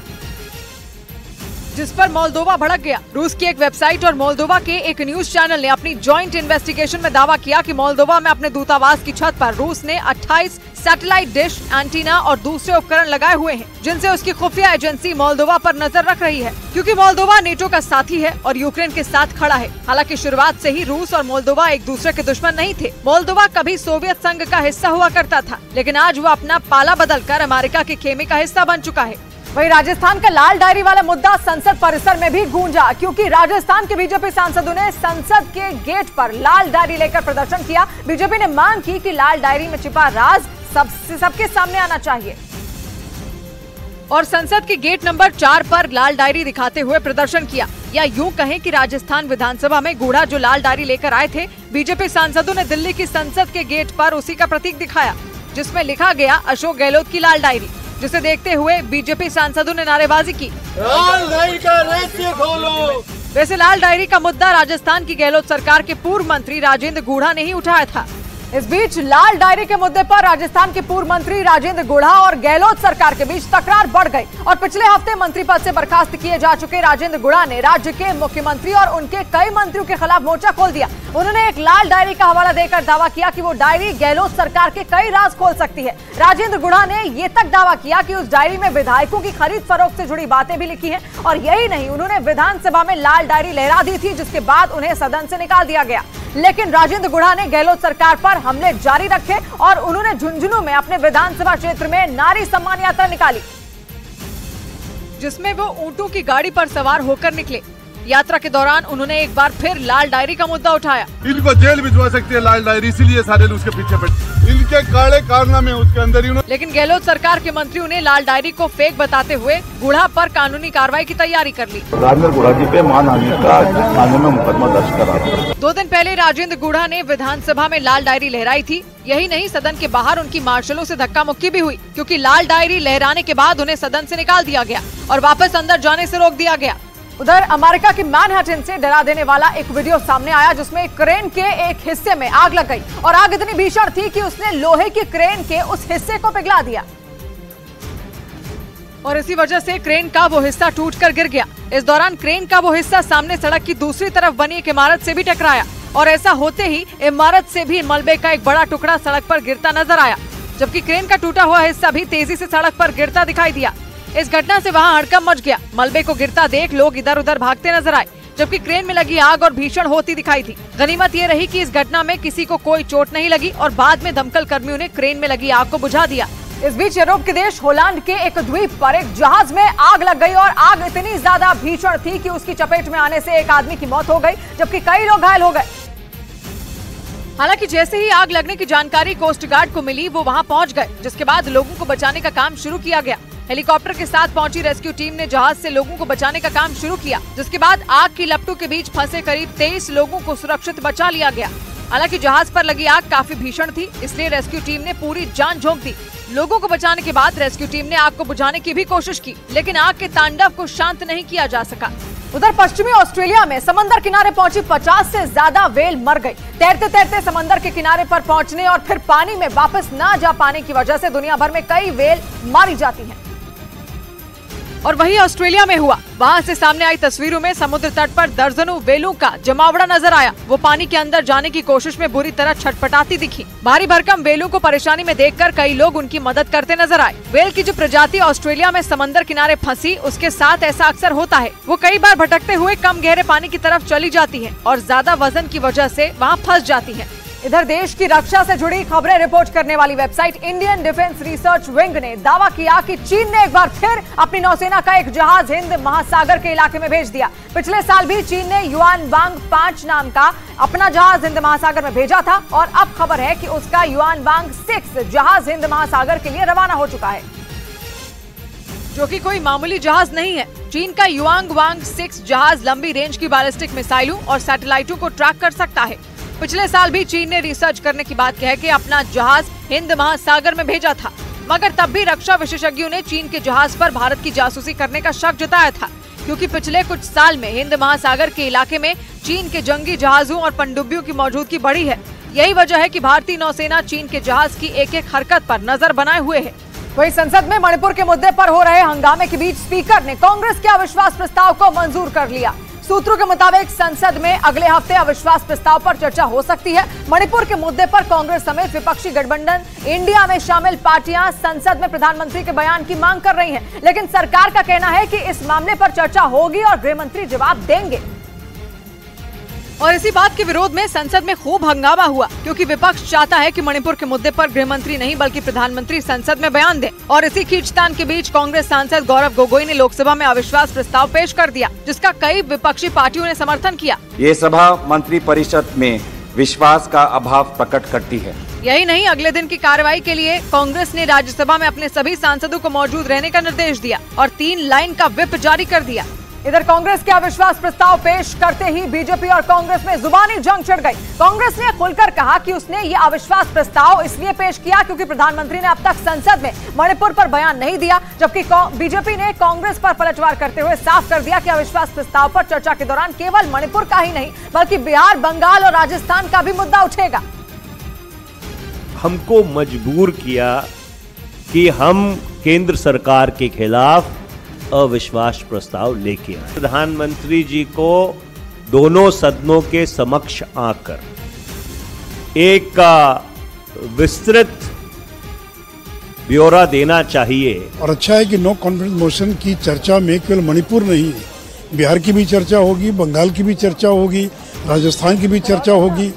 Speaker 1: जिस पर मोल्दोवा भड़क गया। रूस की एक वेबसाइट और मोल्दोवा के एक न्यूज चैनल ने अपनी जॉइंट इन्वेस्टिगेशन में दावा किया कि मोल्दोवा में अपने दूतावास की छत पर रूस ने 28 सैटेलाइट डिश, एंटीना और दूसरे उपकरण लगाए हुए हैं, जिनसे उसकी खुफिया एजेंसी मोल्दोवा पर नजर रख रही है, क्योंकि मोल्दोवा नेटो का साथी है और यूक्रेन के साथ खड़ा है। हालांकि शुरुआत से ही रूस और मोल्दोवा एक दूसरे के दुश्मन नहीं थे। मोल्दोवा कभी सोवियत संघ का हिस्सा हुआ करता था, लेकिन आज वो अपना पाला बदलकर अमेरिका के खेमे का हिस्सा बन चुका है। वहीं राजस्थान का लाल डायरी वाला मुद्दा संसद परिसर में भी गूंजा, क्योंकि राजस्थान के बीजेपी सांसदों ने संसद के गेट पर लाल डायरी लेकर प्रदर्शन किया। बीजेपी ने मांग की कि लाल डायरी में छिपा राज सबके सामने आना चाहिए। और संसद के गेट नंबर 4 पर लाल डायरी दिखाते हुए प्रदर्शन किया। या यूं कहें कि राजस्थान विधानसभा में गूढ़ा जो लाल डायरी लेकर आए थे, बीजेपी सांसदों ने दिल्ली की संसद के गेट पर उसी का प्रतीक दिखाया, जिसमें लिखा गया अशोक गहलोत की लाल डायरी, जिसे देखते हुए बीजेपी सांसदों ने नारेबाजी की।
Speaker 20: लाल डायरी का रहस्य खोलो।
Speaker 1: वैसे लाल डायरी का मुद्दा राजस्थान की गहलोत सरकार के पूर्व मंत्री राजेंद्र गूढ़ा ने ही उठाया था। इस बीच लाल डायरी के मुद्दे पर राजस्थान के पूर्व मंत्री राजेंद्र गूढ़ा और गहलोत सरकार के बीच तकरार बढ़ गई और पिछले हफ्ते मंत्री पद से बर्खास्त किए जा चुके राजेंद्र गूढ़ा ने राज्य के मुख्यमंत्री और उनके कई मंत्रियों के खिलाफ मोर्चा खोल दिया। उन्होंने एक लाल डायरी का हवाला देकर दावा किया कि वो डायरी गहलोत सरकार के कई राज खोल सकती है। राजेंद्र गूढ़ा ने ये तक दावा किया कि उस डायरी में विधायकों की खरीद फरोख्त से जुड़ी बातें भी लिखी है और यही नहीं, उन्होंने विधानसभा में लाल डायरी लहरा दी थी, जिसके बाद उन्हें सदन से निकाल दिया गया। लेकिन राजेंद्र गूढ़ा ने गहलोत सरकार पर हमले जारी रखे और उन्होंने झुंझुनू में अपने विधानसभा क्षेत्र में नारी सम्मान यात्रा निकाली, जिसमें वो ऊंटों की गाड़ी पर सवार होकर निकले। यात्रा के दौरान उन्होंने एक बार फिर लाल डायरी का मुद्दा उठाया।
Speaker 18: इनको जेल भिजवा सकती है लाल डायरी, इसीलिए सारे लोग उसके पीछे पड़े, इनके काले कारनामे उसके अंदर ही।
Speaker 1: लेकिन गहलोत सरकार के मंत्रियों ने लाल डायरी को फेक बताते हुए गूढ़ा पर कानूनी कार्रवाई की तैयारी कर ली।
Speaker 18: राजेंद्र गूढ़ा जी पे मानहानि का थाने में मुकदमा दर्ज करा।
Speaker 1: 2 दिन पहले राजेंद्र गूढ़ा ने विधानसभा में लाल डायरी लहराई थी। यही नहीं, सदन के बाहर उनकी मार्शलों से धक्का मुक्की भी हुई, क्योंकि लाल डायरी लहराने के बाद उन्हें सदन से निकाल दिया गया और वापस अंदर जाने से रोक दिया गया। उधर अमेरिका की मैनहट्टन से डरा देने वाला एक वीडियो सामने आया, जिसमें क्रेन के एक हिस्से में आग लग गई और आग इतनी भीषण थी कि उसने लोहे की क्रेन के उस हिस्से को पिघला दिया और इसी वजह से क्रेन का वो हिस्सा टूटकर गिर गया। इस दौरान क्रेन का वो हिस्सा सामने सड़क की दूसरी तरफ बनी एक इमारत से भी टकराया और ऐसा होते ही इमारत से भी मलबे का एक बड़ा टुकड़ा सड़क पर गिरता नजर आया, जबकि क्रेन का टूटा हुआ हिस्सा भी तेजी से सड़क पर गिरता दिखाई दिया। इस घटना से वहां हड़कंप मच गया। मलबे को गिरता देख लोग इधर उधर भागते नजर आए, जबकि क्रेन में लगी आग और भीषण होती दिखाई थी। गनीमत ये रही कि इस घटना में किसी को कोई चोट नहीं लगी और बाद में दमकल कर्मियों ने क्रेन में लगी आग को बुझा दिया। इस बीच यूरोप के देश होलैंड के एक द्वीप पर एक जहाज में आग लग गई और आग इतनी ज्यादा भीषण थी कि उसकी चपेट में आने से एक आदमी की मौत हो गई, जबकि कई लोग घायल हो गए। हालांकि जैसे ही आग लगने की जानकारी कोस्ट गार्ड को मिली, वो वहां पहुंच गए, जिसके बाद लोगों को बचाने का काम शुरू किया गया। हेलीकॉप्टर के साथ पहुंची रेस्क्यू टीम ने जहाज से लोगों को बचाने का काम शुरू किया, जिसके बाद आग की लपटों के बीच फंसे करीब 23 लोगों को सुरक्षित बचा लिया गया। हालांकि जहाज पर लगी आग काफी भीषण थी, इसलिए रेस्क्यू टीम ने पूरी जान झोंक दी। लोगों को बचाने के बाद रेस्क्यू टीम ने आग को बुझाने की भी कोशिश की, लेकिन आग के तांडव को शांत नहीं किया जा सका। उधर पश्चिमी ऑस्ट्रेलिया में समंदर किनारे पहुंची 50 से ज्यादा व्हेल मर गई। तैरते तैरते समंदर के किनारे पर पहुंचने और फिर पानी में वापस न जा पाने की वजह से दुनिया भर में कई व्हेल मारी जाती हैं। और वही ऑस्ट्रेलिया में हुआ। वहां से सामने आई तस्वीरों में समुद्र तट पर दर्जनों व्हेलों का जमावड़ा नजर आया। वो पानी के अंदर जाने की कोशिश में बुरी तरह छटपटाती दिखी। भारी भरकम व्हेलों को परेशानी में देखकर कई लोग उनकी मदद करते नजर आए। व्हेल की जो प्रजाति ऑस्ट्रेलिया में समंदर किनारे फंसी, उसके साथ ऐसा अक्सर होता है। वो कई बार भटकते हुए कम गहरे पानी की तरफ चली जाती है और ज्यादा वजन की वजह से वहाँ फंस जाती है। इधर देश की रक्षा से जुड़ी खबरें रिपोर्ट करने वाली website Indian defence research wing ने दावा किया कि चीन ने एक बार फिर अपनी नौसेना का एक जहाज हिंद महासागर के इलाके में भेज दिया। पिछले साल भी चीन ने युआनवांग 5 नाम का अपना जहाज हिंद महासागर में भेजा था और अब खबर है कि उसका युआनवांग 6 जहाज हिंद महासागर के लिए रवाना हो चुका है, जो कि कोई मामूली जहाज नहीं है। चीन का युआनवांग 6 जहाज लंबी रेंज की बैलिस्टिक मिसाइलों और सैटेलाइटों को ट्रैक कर सकता है। पिछले साल भी चीन ने रिसर्च करने की बात कह के अपना जहाज हिंद महासागर में भेजा था, मगर तब भी रक्षा विशेषज्ञों ने चीन के जहाज पर भारत की जासूसी करने का शक जताया था, क्योंकि पिछले कुछ साल में हिंद महासागर के इलाके में चीन के जंगी जहाजों और पनडुब्बियों की मौजूदगी बढ़ी है। यही वजह है कि भारतीय नौसेना चीन के जहाज की एक एक हरकत पर नजर बनाए हुए है। वहीं संसद में मणिपुर के मुद्दे पर हो रहे हंगामे के बीच स्पीकर ने कांग्रेस के अविश्वास प्रस्ताव को मंजूर कर लिया। सूत्रों के मुताबिक संसद में अगले हफ्ते अविश्वास प्रस्ताव पर चर्चा हो सकती है। मणिपुर के मुद्दे पर कांग्रेस समेत विपक्षी गठबंधन इंडिया में शामिल पार्टियां संसद में प्रधानमंत्री के बयान की मांग कर रही हैं, लेकिन सरकार का कहना है कि इस मामले पर चर्चा होगी और गृहमंत्री जवाब देंगे। और इसी बात के विरोध में संसद में खूब हंगामा हुआ, क्योंकि विपक्ष चाहता है कि मणिपुर के मुद्दे पर गृहमंत्री नहीं बल्कि प्रधानमंत्री संसद में बयान दें। और इसी खींचतान के बीच कांग्रेस सांसद गौरव गोगोई ने लोकसभा में अविश्वास प्रस्ताव पेश कर दिया, जिसका कई विपक्षी पार्टियों ने समर्थन किया।
Speaker 21: ये सभा मंत्री परिषद में विश्वास का अभाव प्रकट करती है।
Speaker 1: यही नहीं, अगले दिन की कार्रवाई के लिए कांग्रेस ने राज्यसभा में अपने सभी सांसदों को मौजूद रहने का निर्देश दिया और 3 लाइन का व्हिप जारी कर दिया। इधर कांग्रेस के अविश्वास प्रस्ताव पेश करते ही बीजेपी और कांग्रेस में जुबानी जंग छिड़ गई। कांग्रेस ने खुलकर कहा कि उसने ये अविश्वास प्रस्ताव इसलिए पेश किया क्योंकि प्रधानमंत्री ने अब तक संसद में मणिपुर पर बयान नहीं दिया, जबकि बीजेपी ने कांग्रेस पर पलटवार करते हुए साफ कर दिया कि अविश्वास प्रस्ताव पर चर्चा के दौरान केवल मणिपुर का ही नहीं बल्कि बिहार, बंगाल और राजस्थान का भी मुद्दा उठेगा।
Speaker 22: हमको मजबूर किया कि हम केंद्र सरकार के खिलाफ अविश्वास प्रस्ताव लेके आए। प्रधानमंत्री जी को दोनों सदनों के समक्ष आकर एक का विस्तृत ब्यौरा देना चाहिए।
Speaker 23: और अच्छा है कि नो कॉन्फिडेंस मोशन की चर्चा में केवल मणिपुर नहीं, बिहार की भी चर्चा होगी, बंगाल की भी चर्चा होगी, राजस्थान की भी चर्चा होगी।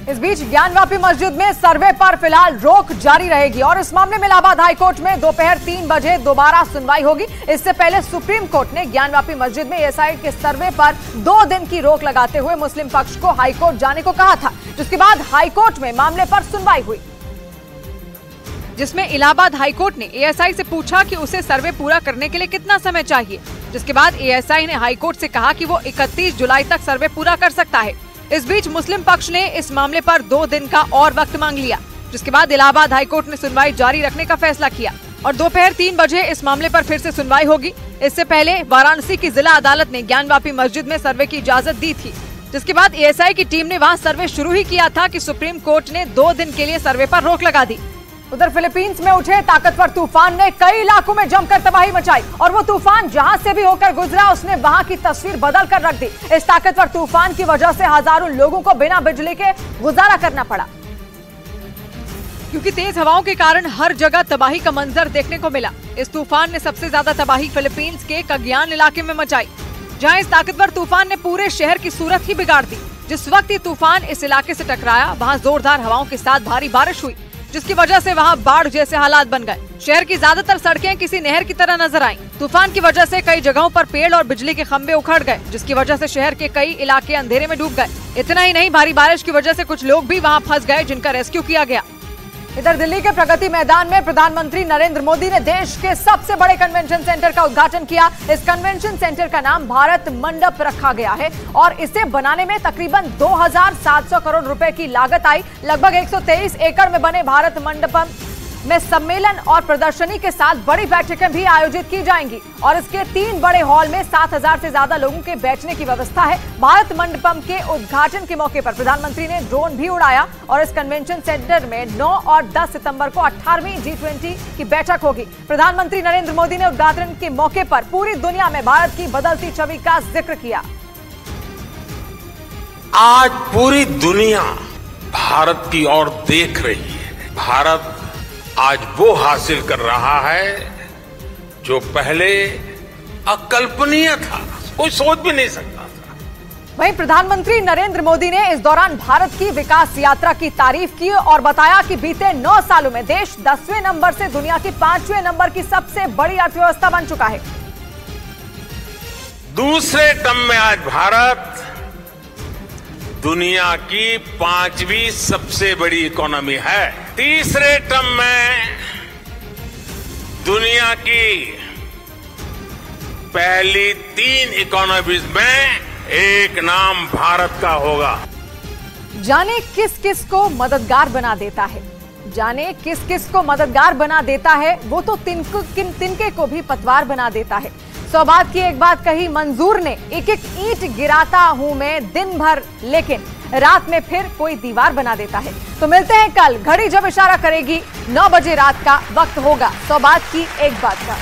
Speaker 1: इस बीच ज्ञानवापी मस्जिद में सर्वे पर फिलहाल रोक जारी रहेगी और इस मामले में इलाहाबाद हाईकोर्ट में दोपहर 3 बजे दोबारा सुनवाई होगी। इससे पहले सुप्रीम कोर्ट ने ज्ञानवापी मस्जिद में एएसआई के सर्वे पर 2 दिन की रोक लगाते हुए मुस्लिम पक्ष को हाईकोर्ट जाने को कहा था, जिसके बाद हाईकोर्ट में मामले पर सुनवाई हुई, जिसमें इलाहाबाद हाईकोर्ट ने एएसआई से पूछा कि उसे सर्वे पूरा करने के लिए कितना समय चाहिए, जिसके बाद एएसआई ने हाईकोर्ट से कहा कि वो 31 जुलाई तक सर्वे पूरा कर सकता है। इस बीच मुस्लिम पक्ष ने इस मामले पर 2 दिन का और वक्त मांग लिया, जिसके बाद इलाहाबाद हाईकोर्ट ने सुनवाई जारी रखने का फैसला किया और दोपहर 3 बजे इस मामले पर फिर से सुनवाई होगी। इससे पहले वाराणसी की जिला अदालत ने ज्ञानवापी मस्जिद में सर्वे की इजाजत दी थी, जिसके बाद एएसआई की टीम ने वहां सर्वे शुरू ही किया था कि सुप्रीम कोर्ट ने 2 दिन के लिए सर्वे पर रोक लगा दी। उधर फिलीपींस में उठे ताकतवर तूफान ने कई इलाकों में जमकर तबाही मचाई और वो तूफान जहां से भी होकर गुजरा उसने वहां की तस्वीर बदल कर रख दी। इस ताकतवर तूफान की वजह से हजारों लोगों को बिना बिजली के गुजारा करना पड़ा, क्योंकि तेज हवाओं के कारण हर जगह तबाही का मंजर देखने को मिला। इस तूफान ने सबसे ज्यादा तबाही फिलीपींस के कग्यान इलाके में मचाई, जहां इस ताकतवर तूफान ने पूरे शहर की सूरत ही बिगाड़ दी। जिस वक्त ये तूफान इस इलाके से टकराया वहां जोरदार हवाओं के साथ भारी बारिश हुई, जिसकी वजह से वहां बाढ़ जैसे हालात बन गए। शहर की ज्यादातर सड़कें किसी नहर की तरह नजर आईं। तूफान की वजह से कई जगहों पर पेड़ और बिजली के खंभे उखड़ गए, जिसकी वजह से शहर के कई इलाके अंधेरे में डूब गए। इतना ही नहीं, भारी बारिश की वजह से कुछ लोग भी वहां फंस गए, जिनका रेस्क्यू किया गया। इधर दिल्ली के प्रगति मैदान में प्रधानमंत्री नरेंद्र मोदी ने देश के सबसे बड़े कन्वेंशन सेंटर का उद्घाटन किया। इस कन्वेंशन सेंटर का नाम भारत मंडप रखा गया है और इसे बनाने में तकरीबन 2700 करोड़ रुपए की लागत आई। लगभग 123 एकड़ में बने भारत मंडपम में सम्मेलन और प्रदर्शनी के साथ बड़ी बैठकें भी आयोजित की जाएंगी और इसके 3 बड़े हॉल में 7000 से ज्यादा लोगों के बैठने की व्यवस्था है। भारत मंडपम के उद्घाटन के मौके पर प्रधानमंत्री ने ड्रोन भी उड़ाया और इस कन्वेंशन सेंटर में 9 और 10 सितंबर को 18वीं G20 की बैठक होगी। प्रधानमंत्री नरेंद्र मोदी ने उद्घाटन के मौके पर पूरी दुनिया में भारत की बदलती छवि का जिक्र किया।
Speaker 16: आज पूरी दुनिया भारत की ओर देख रही है। भारत आज वो हासिल कर रहा है जो पहले अकल्पनीय था, कोई सोच भी नहीं सकता था।
Speaker 1: वहीं प्रधानमंत्री नरेंद्र मोदी ने इस दौरान भारत की विकास यात्रा की तारीफ की और बताया कि बीते 9 सालों में देश 10वें नंबर से दुनिया की 5वें नंबर की सबसे बड़ी अर्थव्यवस्था बन चुका है।
Speaker 16: दूसरे टर्म में आज भारत दुनिया की 5वीं सबसे बड़ी इकोनॉमी है। तीसरे टर्म में दुनिया की पहली 3 इकोनॉमीज में एक नाम भारत का होगा।
Speaker 1: जाने किस किस को मददगार बना देता है, जाने किस किस को मददगार बना देता है, वो तो तिनके को भी पतवार बना देता है। सौबात की एक बात कही मंजूर ने, एक एक ईंट गिराता हूं मैं दिन भर, लेकिन रात में फिर कोई दीवार बना देता है। तो मिलते हैं कल, घड़ी जब इशारा करेगी 9 बजे रात का वक्त होगा सौबात की एक बात का।